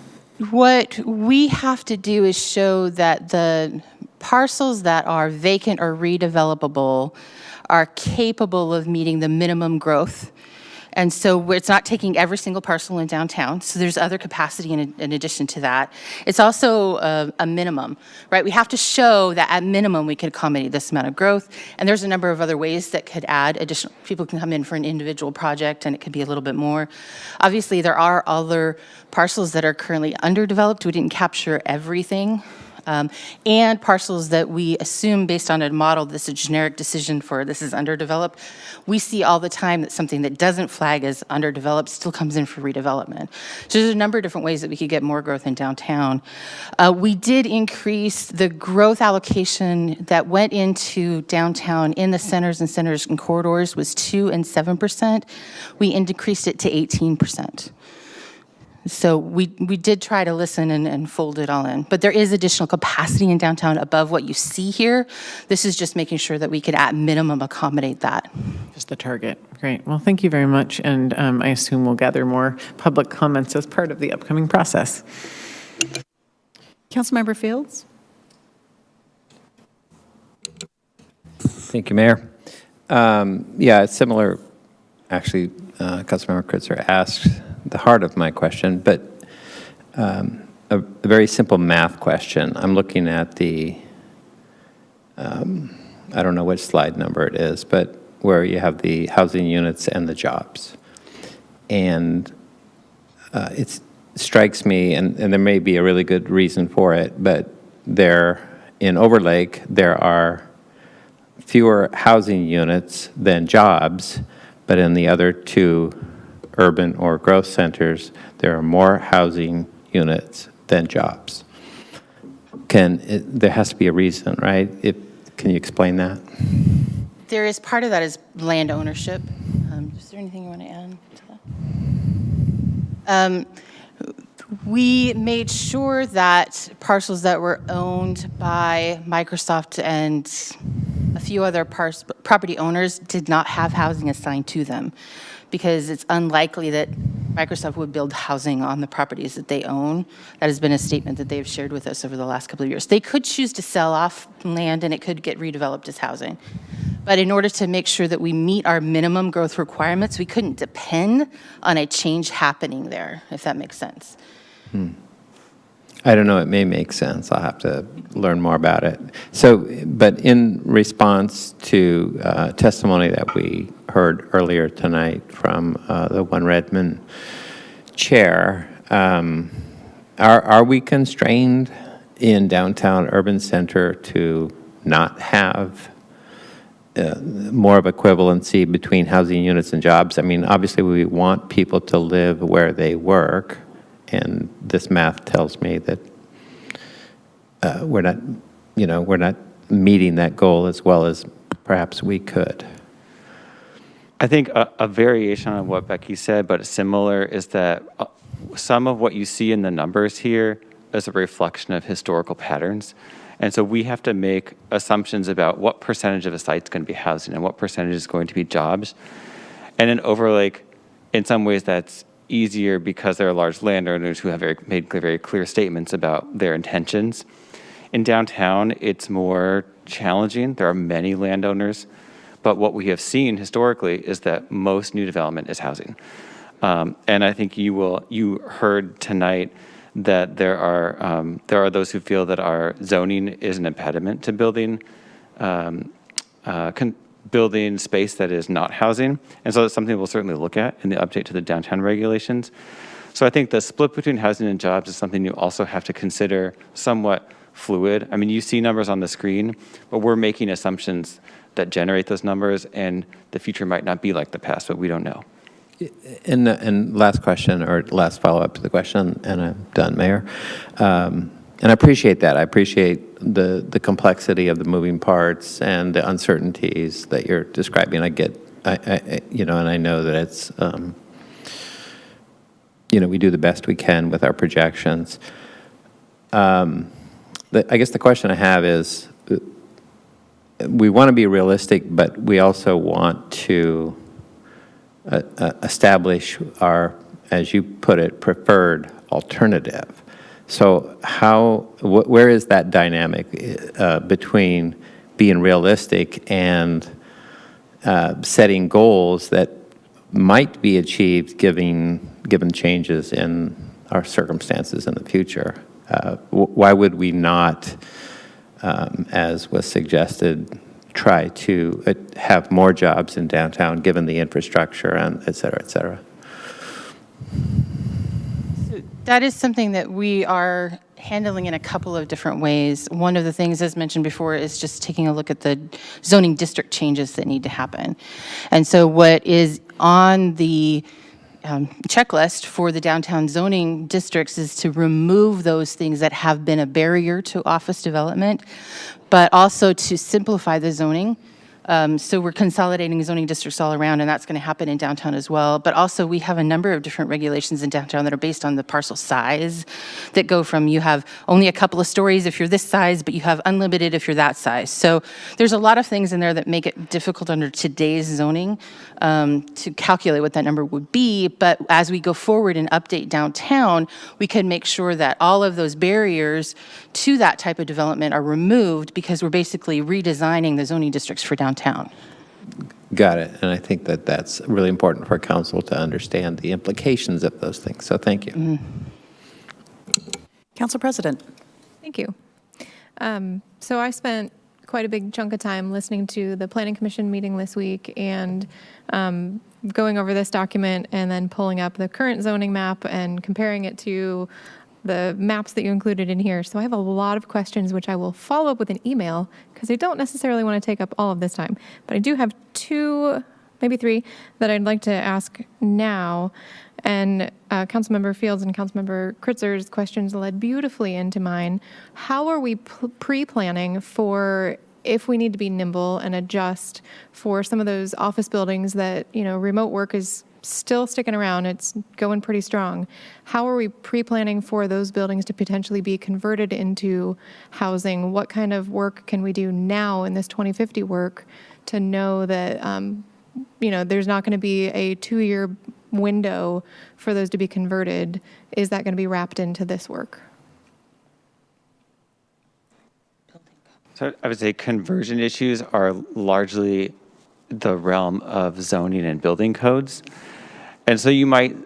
What we have to do is show that the parcels that are vacant or redevelopable are capable of meeting the minimum growth. And so it's not taking every single parcel in downtown. So there's other capacity in addition to that. It's also a minimum, right? We have to show that at minimum we can accommodate this amount of growth. And there's a number of other ways that could add additional. People can come in for an individual project and it could be a little bit more. Obviously, there are other parcels that are currently underdeveloped. We didn't capture everything and parcels that we assume based on a model, this is a generic decision for this is underdeveloped. We see all the time that something that doesn't flag as underdeveloped still comes in for redevelopment. So there's a number of different ways that we could get more growth in downtown. We did increase the growth allocation that went into downtown in the centers and corridors was 2% and 7%. We increased it to 18%. So we did try to listen and fold it all in. But there is additional capacity in downtown above what you see here. This is just making sure that we could at minimum accommodate that. Just the target. Great. Well, thank you very much. And I assume we'll gather more public comments as part of the upcoming process. Councilmember Fields? Thank you, Mayor. Yeah, it's similar. Actually, Councilmember Kritzer asked the heart of my question, but a very simple math question. I'm looking at the, I don't know which slide number it is, but where you have the housing units and the jobs. And it strikes me, and there may be a really good reason for it, but there, in Overlake, there are fewer housing units than jobs, but in the other two urban or growth centers, there are more housing units than jobs. There has to be a reason, right? Can you explain that? There is part of that is land ownership. Is there anything you want to add to that? We made sure that parcels that were owned by Microsoft and a few other property owners did not have housing assigned to them, because it's unlikely that Microsoft would build housing on the properties that they own. That has been a statement that they've shared with us over the last couple of years. They could choose to sell off land and it could get redeveloped as housing. But in order to make sure that we meet our minimum growth requirements, we couldn't depend on a change happening there, if that makes sense. I don't know, it may make sense. I'll have to learn more about it. So, but in response to testimony that we heard earlier tonight from the One Redmond chair, are we constrained in downtown urban center to not have more of equivalency between housing units and jobs? I mean, obviously we want people to live where they work, and this math tells me that we're not meeting that goal as well as perhaps we could. I think a variation on what Becky said, but similar, is that some of what you see in the numbers here is a reflection of historical patterns. And so we have to make assumptions about what percentage of a site's going to be housing and what percentage is going to be jobs. And in Overlake, in some ways that's easier because there are large landowners who have made very clear statements about their intentions. In downtown, it's more challenging. There are many landowners, but what we have seen historically is that most new development is housing. And I think you heard tonight that there are those who feel that our zoning is an impediment to building building space that is not housing. And so that's something we'll certainly look at in the update to the downtown regulations. So I think the split between housing and jobs is something you also have to consider somewhat fluid. I mean, you see numbers on the screen, but we're making assumptions that generate those numbers, and the future might not be like the past, but we don't know. And last question, or last follow-up to the question, and I'm done, Mayor. And I appreciate that. I appreciate the complexity of the moving parts and the uncertainties that you're describing. I get, and I know that it's, we do the best we can with our projections. I guess the question I have is, we want to be realistic, but we also want to establish our, as you put it, preferred alternative. So where is that dynamic between being realistic and setting goals that might be achieved given changes in our circumstances in the future? Why would we not, as was suggested, try to have more jobs in downtown given the infrastructure and et cetera, et cetera? That is something that we are handling in a couple of different ways. One of the things, as mentioned before, is just taking a look at the zoning district changes that need to happen. And so what is on the checklist for the downtown zoning districts is to remove those things that have been a barrier to office development, but also to simplify the zoning. So we're consolidating zoning districts all around, and that's going to happen in downtown as well. But also, we have a number of different regulations in downtown that are based on the parcel size that go from you have only a couple of stories if you're this size, but you have unlimited if you're that size. So there's a lot of things in there that make it difficult under today's zoning to calculate what that number would be. But as we go forward and update downtown, we can make sure that all of those barriers to that type of development are removed, because we're basically redesigning the zoning districts for downtown. Got it. And I think that that's really important for council to understand the implications of those things. So thank you. Council President. Thank you. So I spent quite a big chunk of time listening to the Planning Commission meeting this week and going over this document and then pulling up the current zoning map and comparing it to the maps that you included in here. So I have a lot of questions, which I will follow up with an email, because I don't necessarily want to take up all of this time. But I do have 2, maybe 3, that I'd like to ask now. And Councilmember Fields and Councilmember Kritzer's questions led beautifully into mine. How are we pre-planning for if we need to be nimble and adjust for some of those office buildings that, remote work is still sticking around, it's going pretty strong. How are we pre-planning for those buildings to potentially be converted into housing? What kind of work can we do now in this 2050 work to know that, there's not going to be a 2-year window for those to be converted? Is that going to be wrapped into this work? So I would say conversion issues are largely the realm of zoning and building codes. And so you might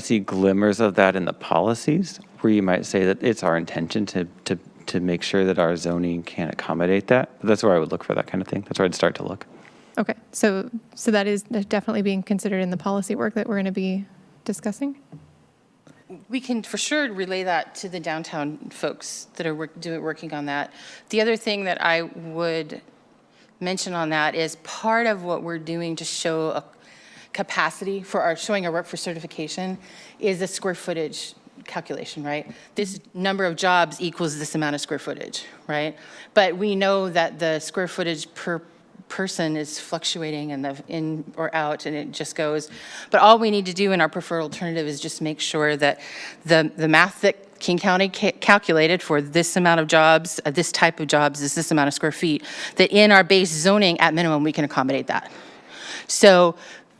see glimmers of that in the policies, where you might say that it's our intention to make sure that our zoning can accommodate that. But that's where I would look for that kind of thing. That's where I'd start to look. Okay, so that is definitely being considered in the policy work that we're going to be discussing? We can for sure relay that to the downtown folks that are working on that. The other thing that I would mention on that is part of what we're doing to show a capacity for showing our work for certification is a square footage calculation, right? This number of jobs equals this amount of square footage, right? But we know that the square footage per person is fluctuating and the in or out, and it just goes. But all we need to do in our preferred alternative is just make sure that the math that King County calculated for this amount of jobs, this type of jobs, is this amount of square feet, that in our base zoning, at minimum, we can accommodate that. So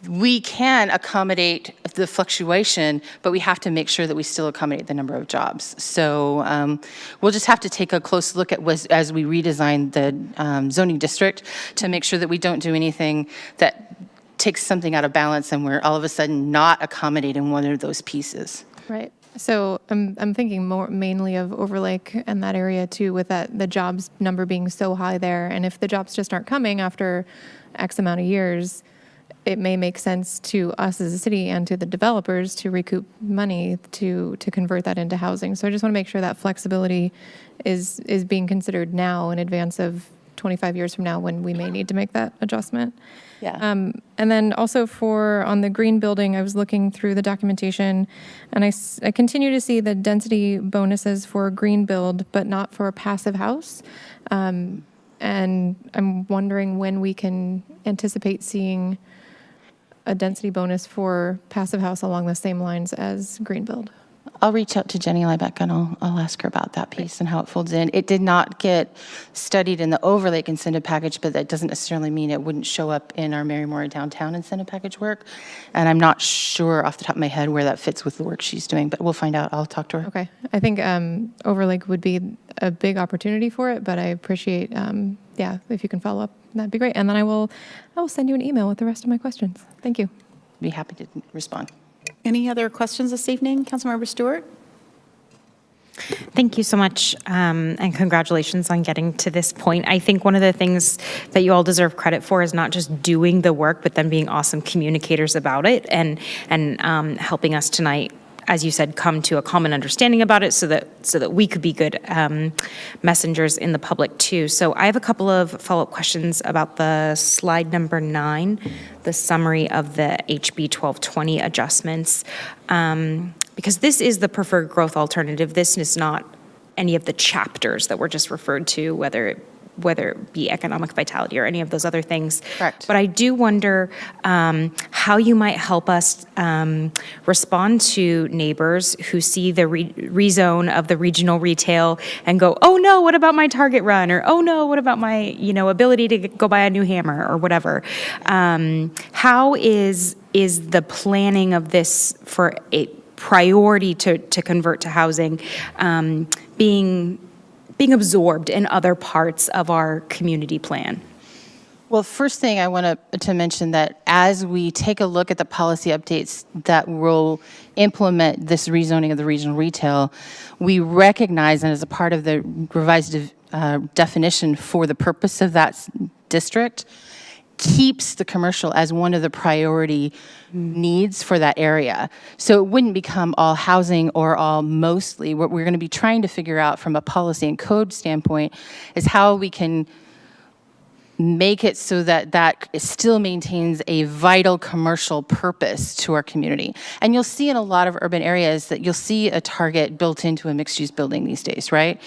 we can accommodate the fluctuation, but we have to make sure that we still accommodate the number of jobs. So we'll just have to take a close look at as we redesign the zoning district to make sure that we don't do anything that takes something out of balance and we're all of a sudden not accommodating one of those pieces. Right. So I'm thinking mainly of Overlake and that area too, with the jobs number being so high there. And if the jobs just aren't coming after X amount of years, it may make sense to us as a city and to the developers to recoup money to convert that into housing. So I just want to make sure that flexibility is being considered now in advance of 25 years from now when we may need to make that adjustment. Yeah. And then also on the green building, I was looking through the documentation, and I continue to see the density bonuses for green build, but not for a passive house. And I'm wondering when we can anticipate seeing a density bonus for passive house along the same lines as green build. I'll reach out to Jenny Liebeck and I'll ask her about that piece and how it folds in. It did not get studied in the Overlake incentive package, but that doesn't necessarily mean it wouldn't show up in our Mary Moore downtown incentive package work. And I'm not sure off the top of my head where that fits with the work she's doing, but we'll find out. I'll talk to her. Okay. I think Overlake would be a big opportunity for it, but I appreciate, if you can follow up, that'd be great. And then I will send you an email with the rest of my questions. Thank you. Be happy to respond. Any other questions this evening? Councilmember Stewart? Thank you so much, and congratulations on getting to this point. I think one of the things that you all deserve credit for is not just doing the work, but then being awesome communicators about it and helping us tonight as you said, come to a common understanding about it so that we could be good messengers in the public too. So I have a couple of follow-up questions about the slide number 9, the summary of the HB 1220 adjustments. Because this is the preferred growth alternative. This is not any of the chapters that were just referred to, whether it be economic vitality or any of those other things. Correct. But I do wonder how you might help us respond to neighbors who see the rezone of the regional retail and go, oh no, what about my Target run? Or oh no, what about my ability to go buy a new hammer or whatever? How is the planning of this for a priority to convert to housing being absorbed in other parts of our community plan? Well, first thing I want to mention that as we take a look at the policy updates that will implement this rezoning of the regional retail, we recognize, and as a part of the revised definition for the purpose of that district, keeps the commercial as one of the priority needs for that area. So it wouldn't become all housing or all mostly. What we're going to be trying to figure out from a policy and code standpoint is how we can make it so that it still maintains a vital commercial purpose to our community. And you'll see in a lot of urban areas that you'll see a Target built into a mixed-use building these days, right?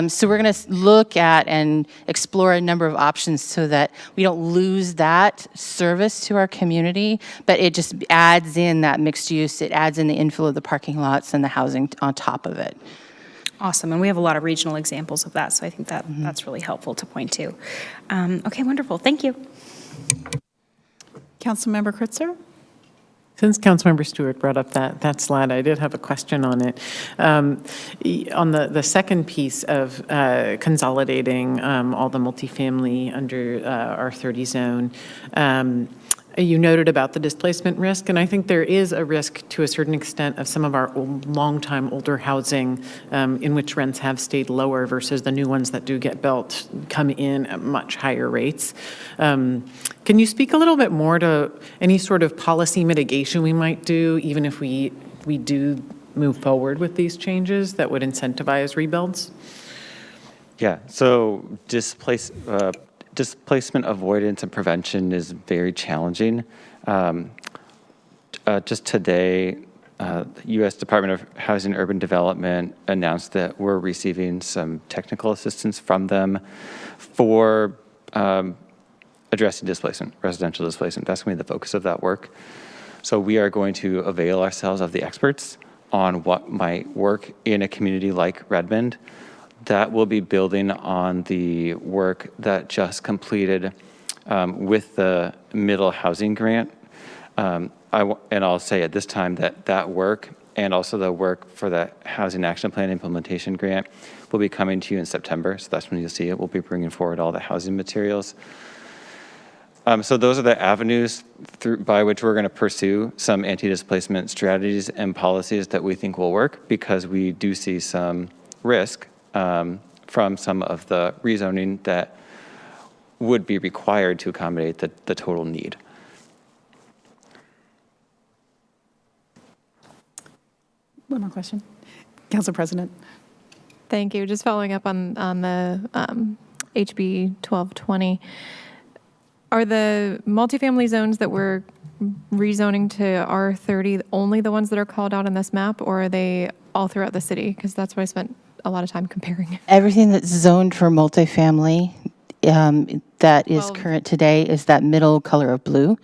So we're going to look at and explore a number of options so that we don't lose that service to our community, but it just adds in that mixed use, it adds in the infill of the parking lots and the housing on top of it. Awesome, and we have a lot of regional examples of that, so I think that's really helpful to point to. Okay, wonderful, thank you. Councilmember Kritzer? Since Councilmember Stewart brought up that slide, I did have a question on it. On the second piece of consolidating all the multifamily under R30 zone, you noted about the displacement risk, and I think there is a risk to a certain extent of some of our long-time older housing in which rents have stayed lower versus the new ones that do get built come in at much higher rates. Can you speak a little bit more to any sort of policy mitigation we might do, even if we do move forward with these changes that would incentivize rebuilds? Yeah, so displacement avoidance and prevention is very challenging. Just today, the U.S. Department of Housing and Urban Development announced that we're receiving some technical assistance from them for addressing displacement, residential displacement. That's going to be the focus of that work. So we are going to avail ourselves of the experts on what might work in a community like Redmond. That will be building on the work that just completed with the middle housing grant. And I'll say at this time that work and also the work for the Housing Action Plan Implementation Grant will be coming to you in September. So that's when you'll see it. We'll be bringing forward all the housing materials. So those are the avenues by which we're going to pursue some anti-displacement strategies and policies that we think will work, because we do see some risk from some of the rezoning that would be required to accommodate the total need. One more question. Council President. Thank you. Just following up on the HB 1220. Are the multifamily zones that we're rezoning to R30 only the ones that are called out on this map, or are they all throughout the city? Because that's what I spent a lot of time comparing. Everything that's zoned for multifamily that is current today is that middle color of blue.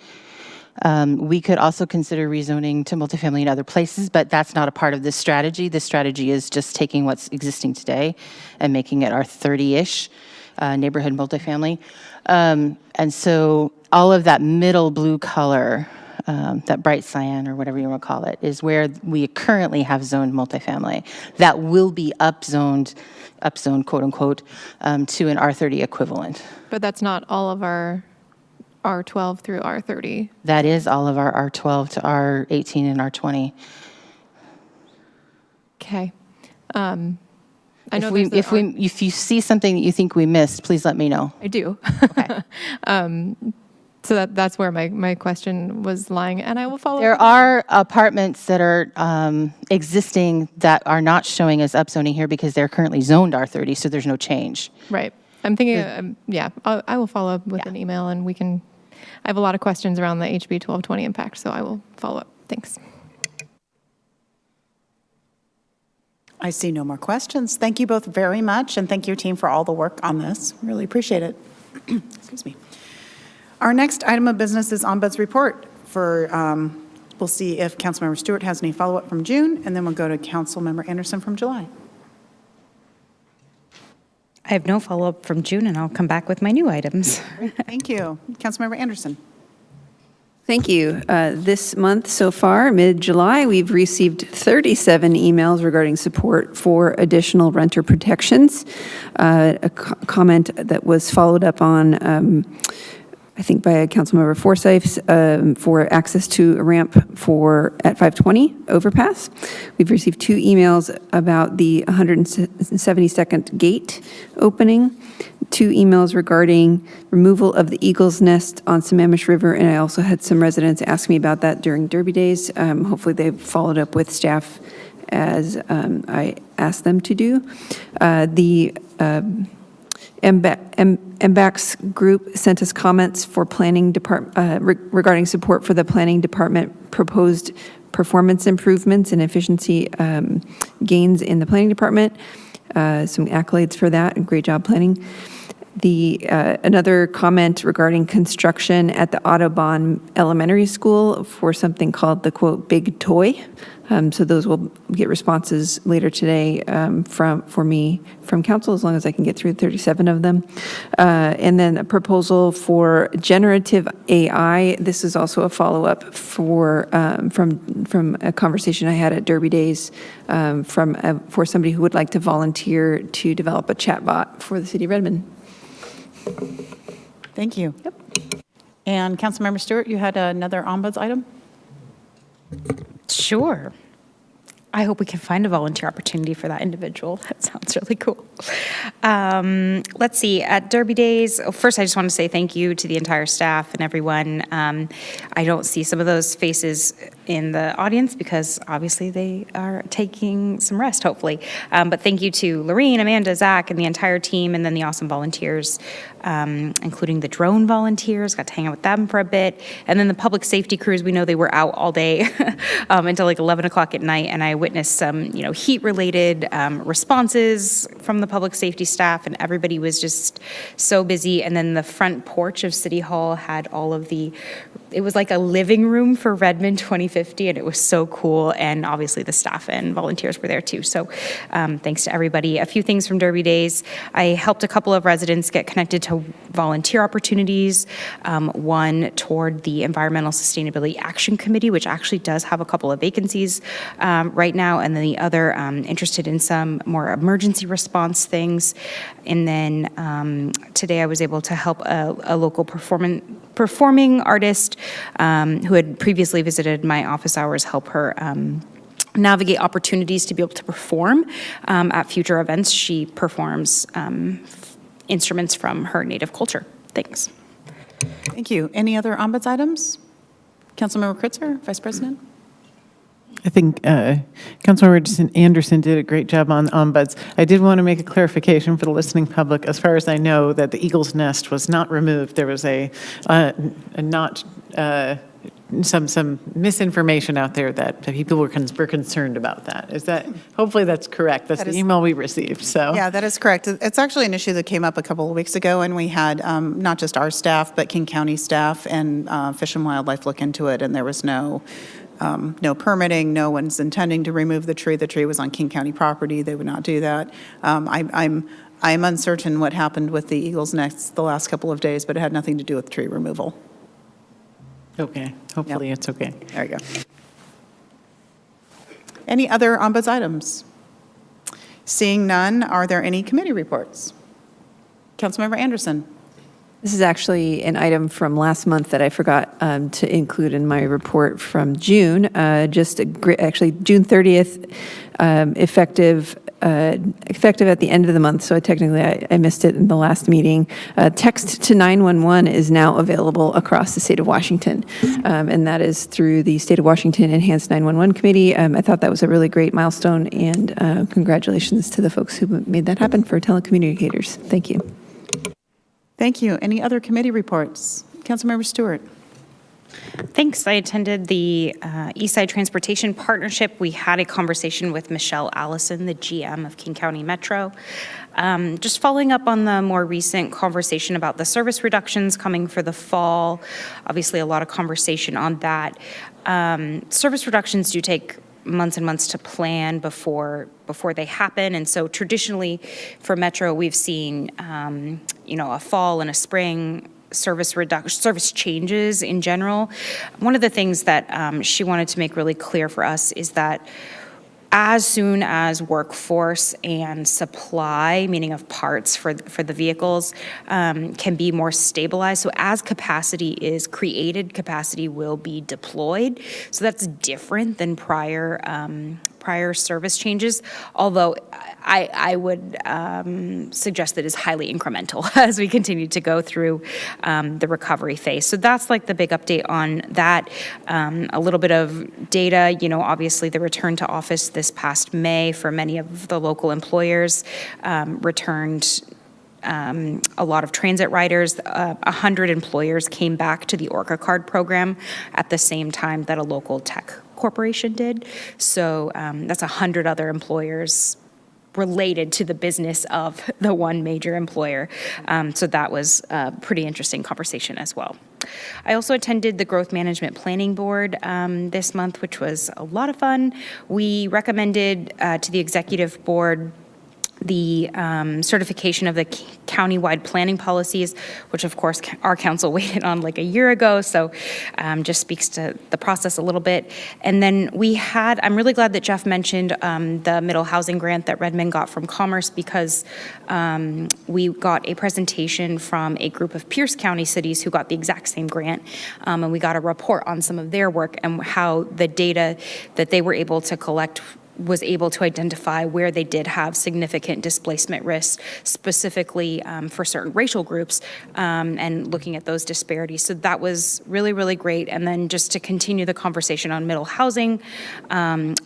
We could also consider rezoning to multifamily in other places, but that's not a part of this strategy. This strategy is just taking what's existing today and making it our 30-ish neighborhood multifamily. And so all of that middle blue color, that bright cyan or whatever you want to call it, is where we currently have zoned multifamily. That will be upzoned quote unquote, to an R30 equivalent. But that's not all of our R12 through R30. That is all of our R12 to R18 and R20. Okay. I know if you see something that you think we missed, please let me know. I do. Okay. So that's where my question was lying, and I will follow There up. are apartments that are existing that are not showing as upzoning here because they're currently zoned R30, so there's no change. Right. I'm thinking, yeah, I will follow up with an email, and I have a lot of questions around the HB 1220 impact, so I will follow up. Thanks. I see no more questions. Thank you both very much, and thank your team for all the work on this. Really appreciate it. Excuse me. Our next item of business is Ombuds report for, we'll see if Councilmember Stewart has any follow-up from June, and then we'll go to Councilmember Anderson from July. I have no follow-up from June, and I'll come back with my new items. Thank you. Councilmember Anderson. Thank you. This month so far, mid-July, we've received 37 emails regarding support for additional renter protections. A comment that was followed up on, I think by Councilmember Forsyth, for access to a ramp at 520 overpass. We've received 2 emails about the 172nd gate opening, 2 emails regarding removal of the Eagle's Nest on Sammamish River, and I also had some residents ask me about that during Derby Days. Hopefully they've followed up with staff as I asked them to do. The MBAC's group sent us comments for planning regarding support for the planning department proposed performance improvements and efficiency gains in the planning department. Some accolades for that, and great job planning. Another comment regarding construction at the Audubon Elementary School for something called the quote big toy. So those will get responses later today from council, as long as I can get through 37 of them. And then a proposal for generative AI. This is also a follow-up from a conversation I had at Derby Days for somebody who would like to volunteer to develop a chatbot for the city of Redmond. Thank you. Yep. And Councilmember Stewart, you had another ombuds item? Sure. I hope we can find a volunteer opportunity for that individual. That sounds really cool. Let's see, at Derby Days, first I just want to say thank you to the entire staff and everyone. I don't see some of those faces in the audience because obviously they are taking some rest, hopefully. But thank you to Lorene, Amanda, Zach, and the entire team, and then the awesome volunteers, including the drone volunteers. Got to hang out with them for a bit. And then the public safety crews, we know they were out all day until like 11 o'clock at night, and I witnessed some, heat-related responses from the public safety staff, and everybody was just so busy. And then the front porch of City Hall had all of it was like a living room for Redmond 2050, and it was so cool. And obviously the staff and volunteers were there too. So thanks to everybody. A few things from Derby Days. I helped a couple of residents get connected to volunteer opportunities. One toward the Environmental Sustainability Action Committee, which actually does have a couple of vacancies right now. And then the other interested in some more emergency response things. And then today I was able to help a local performing artist who had previously visited my office hours, help her navigate opportunities to be able to perform at future events. She performs instruments from her native culture. Thanks. Thank you. Any other ombuds items? Councilmember Kritzer, Vice President? I think Councilmember Anderson did a great job on ombuds. I did want to make a clarification for the listening public. As far as I know, that the Eagle's Nest was not removed. There was some misinformation out there that people were concerned about that. Hopefully that's correct. That's the email we received, so. Yeah, that is correct. It's actually an issue that came up a couple of weeks ago, and we had not just our staff, but King County staff and Fish and Wildlife look into it, and there was no permitting. No one's intending to remove the tree. The tree was on King County property. They would not do that. I'm uncertain what happened with the Eagle's Nest the last couple of days, but it had nothing to do with tree removal. Okay, hopefully it's okay. There you go. Any other ombuds items? Seeing none, are there any committee reports? Councilmember Anderson. This is actually an item from last month that I forgot to include in my report from June. Actually, June 30th, effective effective at the end of the month, so technically I missed it in the last meeting. Text to 911 is now available across the state of Washington, and that is through the State of Washington Enhanced 911 Committee. I thought that was a really great milestone, and congratulations to the folks who made that happen for telecommunicators. Thank you. Thank you. Any other committee reports? Councilmember Stewart. Thanks. I attended the Eastside Transportation Partnership. We had a conversation with Michelle Allison, the GM of King County Metro. Just following up on the more recent conversation about the service reductions coming for the fall. Obviously, a lot of conversation on that. Service reductions do take months and months to plan before they happen. And so traditionally for Metro, we've seen, a fall and a spring service changes in general. One of the things that she wanted to make really clear for us is that as soon as workforce and supply, meaning of parts for the vehicles, can be more stabilized. So as capacity is created, capacity will be deployed. So that's different than prior service changes, although I would suggest that is highly incremental as we continue to go through the recovery phase. So that's like the big update on that. A little bit of data, obviously the return to office this past May for many of the local employers returned a lot of transit riders. 100 employers came back to the Orca Card program at the same time that a local tech corporation did. So that's 100 other employers related to the business of the one major employer. So that was a pretty interesting conversation as well. I also attended the Growth Management Planning Board this month, which was a lot of fun. We recommended to the executive board the certification of the countywide planning policies, which of course our council waited on like a year ago, so just speaks to the process a little bit. And then I'm really glad that Jeff mentioned the middle housing grant that Redmond got from Commerce, because we got a presentation from a group of Pierce County cities who got the exact same grant, and we got a report on some of their work and how the data that they were able to collect was able to identify where they did have significant displacement risks, specifically for certain racial groups, and looking at those disparities. So that was really, really great. And then just to continue the conversation on middle housing,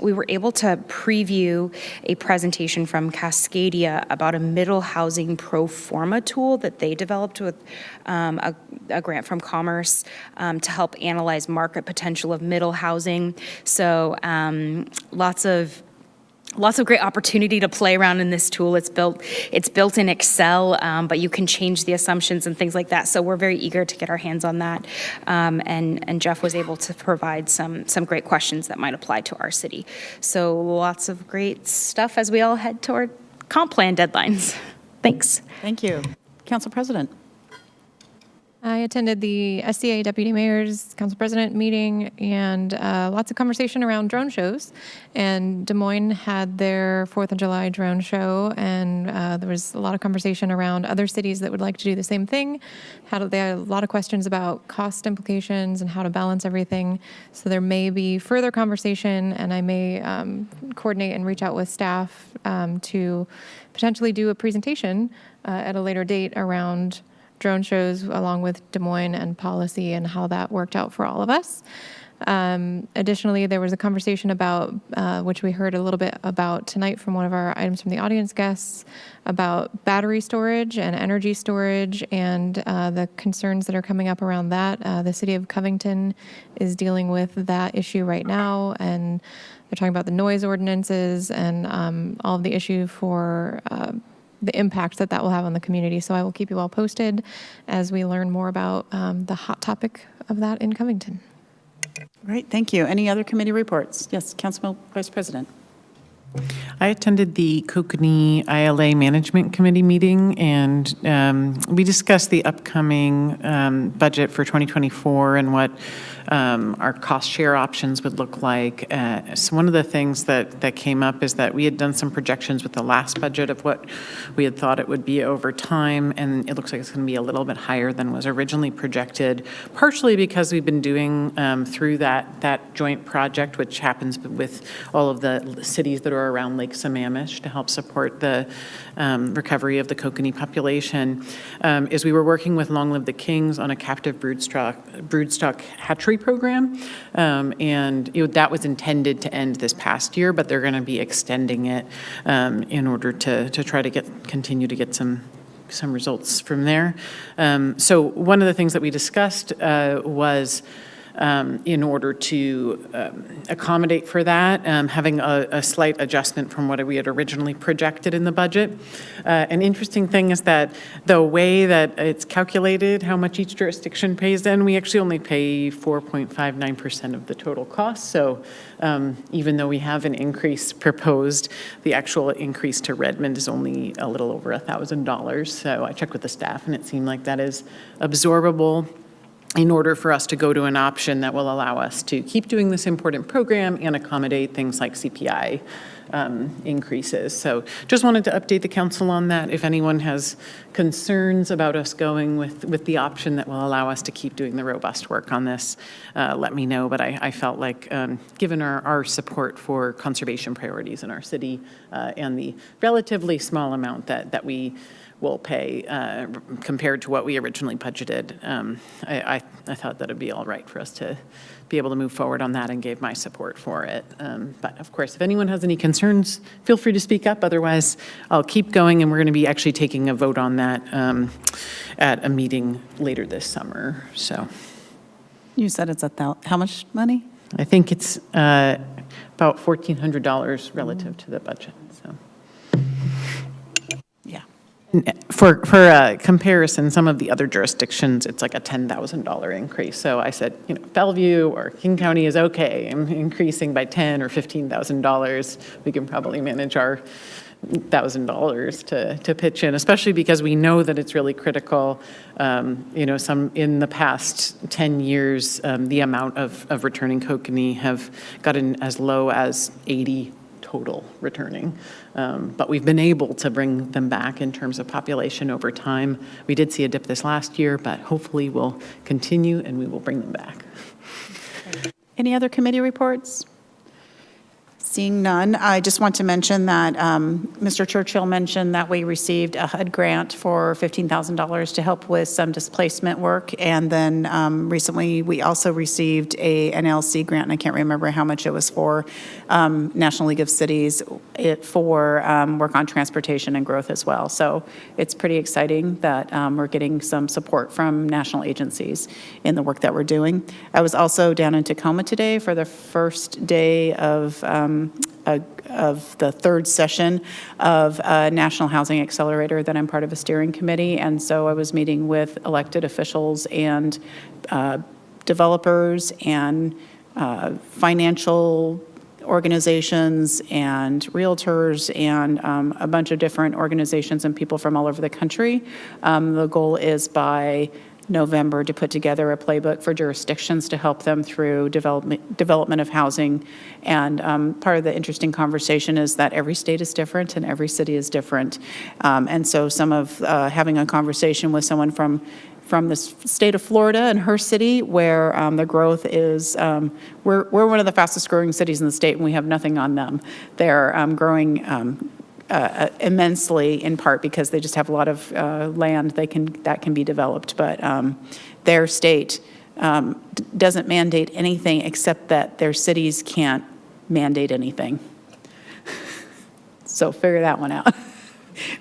we were able to preview a presentation from Cascadia about a middle housing pro forma tool that they developed with a grant from Commerce to help analyze market potential of middle housing. So lots of great opportunity to play around in this tool. It's built in Excel, but you can change the assumptions and things like that. So we're very eager to get our hands on that. And Jeff was able to provide some great questions that might apply to our city. So lots of great stuff as we all head toward comp plan deadlines. Thanks. Thank you. Council President. I attended the SCA Deputy Mayor's Council President meeting and lots of conversation around drone shows. And Des Moines had their 4th of July drone show, and there was a lot of conversation around other cities that would like to do the same thing. They had a lot of questions about cost implications and how to balance everything. So there may be further conversation, and I may coordinate and reach out with staff to potentially do a presentation at a later date around drone shows along with Des Moines and policy and how that worked out for all of us. Additionally, there was a conversation about, which we heard a little bit about tonight from one of our items from the audience guests, about battery storage and energy storage and the concerns that are coming up around that. The city of Covington is dealing with that issue right now, and they're talking about the noise ordinances and all of the issue for the impact that will have on the community. So I will keep you all posted as we learn more about the hot topic of that in Covington. Great, thank you. Any other committee reports? Yes, Council Vice President. I attended the Kokanee ILA Management Committee meeting, and we discussed the upcoming budget for 2024 and what our cost share options would look like. So one of the things that came up is that we had done some projections with the last budget of what we had thought it would be over time, and it looks like it's going to be a little bit higher than was originally projected, partially because we've been doing through that joint project, which happens with all of the cities that are around Lake Sammamish to help support the recovery of the kokanee population, is we were working with Long Live the Kings on a captive broodstock hatchery program, and that was intended to end this past year, but they're going to be extending it in order to try to continue to get some results from there. So one of the things that we discussed was in order to accommodate for that, having a slight adjustment from what we had originally projected in the budget. An interesting thing is that the way that it's calculated, how much each jurisdiction pays in, we actually only pay 4.59% of the total cost. So even though we have an increase proposed, the actual increase to Redmond is only a little over $1,000. So I checked with the staff, and it seemed like that is absorbable in order for us to go to an option that will allow us to keep doing this important program and accommodate things like CPI increases. So just wanted to update the council on that. If anyone has concerns about us going with the option that will allow us to keep doing the robust work on this, let me know. But I felt like given our support for conservation priorities in our city and the relatively small amount that we will pay compared to what we originally budgeted. I thought that it'd be all right for us to be able to move forward on that and gave my support for it. But of course, if anyone has any concerns, feel free to speak up. Otherwise, I'll keep going, and we're going to be actually taking a vote on that at a meeting later this summer. So You said it's how much money? I think it's about $1,400 relative to the budget. So. For comparison, some of the other jurisdictions, it's like a $10,000 increase. So I said, Bellevue or King County is okay. I'm increasing by $10,000 or $15,000. We can probably manage our $1,000 to pitch in, especially because we know that it's really critical. Some in the past 10 years, the amount of returning kokanee have gotten as low as 80 total returning. But we've been able to bring them back in terms of population over time. We did see a dip this last year, but hopefully we'll continue and we will bring them back. Any other committee reports? Seeing none, I just want to mention that Mr. Churchill mentioned that we received a HUD grant for $15,000 to help with some displacement work. And then recently, we also received a NLC grant, and I can't remember how much it was for, National League of Cities, for work on transportation and growth as well. So it's pretty exciting that we're getting some support from national agencies in the work that we're doing. I was also down in Tacoma today for the first day of the third session of a National Housing Accelerator that I'm part of a steering committee. And so I was meeting with elected officials and developers and financial organizations and realtors and a bunch of different organizations and people from all over the country. The goal is by November to put together a playbook for jurisdictions to help them through development of housing. And part of the interesting conversation is that every state is different and every city is different. And so some of having a conversation with someone from the state of Florida and her city, where the growth is, we're one of the fastest growing cities in the state, and we have nothing on them. They're growing immensely, in part because they just have a lot of land that can be developed. But their state doesn't mandate anything except that their cities can't mandate anything. So figure that one out.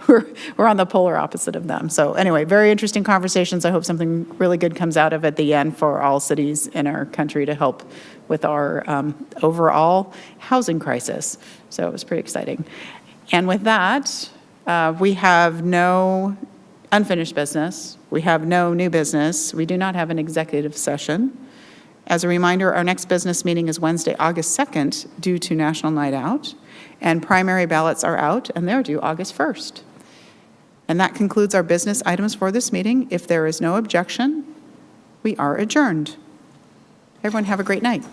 We're on the polar opposite of them. So anyway, very interesting conversations. I hope something really good comes out of it at the end for all cities in our country to help with our overall housing crisis. So it was pretty exciting. And with that, we have no unfinished business. We have no new business. We do not have an executive session. As a reminder, our next business meeting is Wednesday, August 2nd, due to National Night Out. And primary ballots are out, and they're due August 1st. And that concludes our business items for this meeting. If there is no objection, we are adjourned. Everyone have a great night.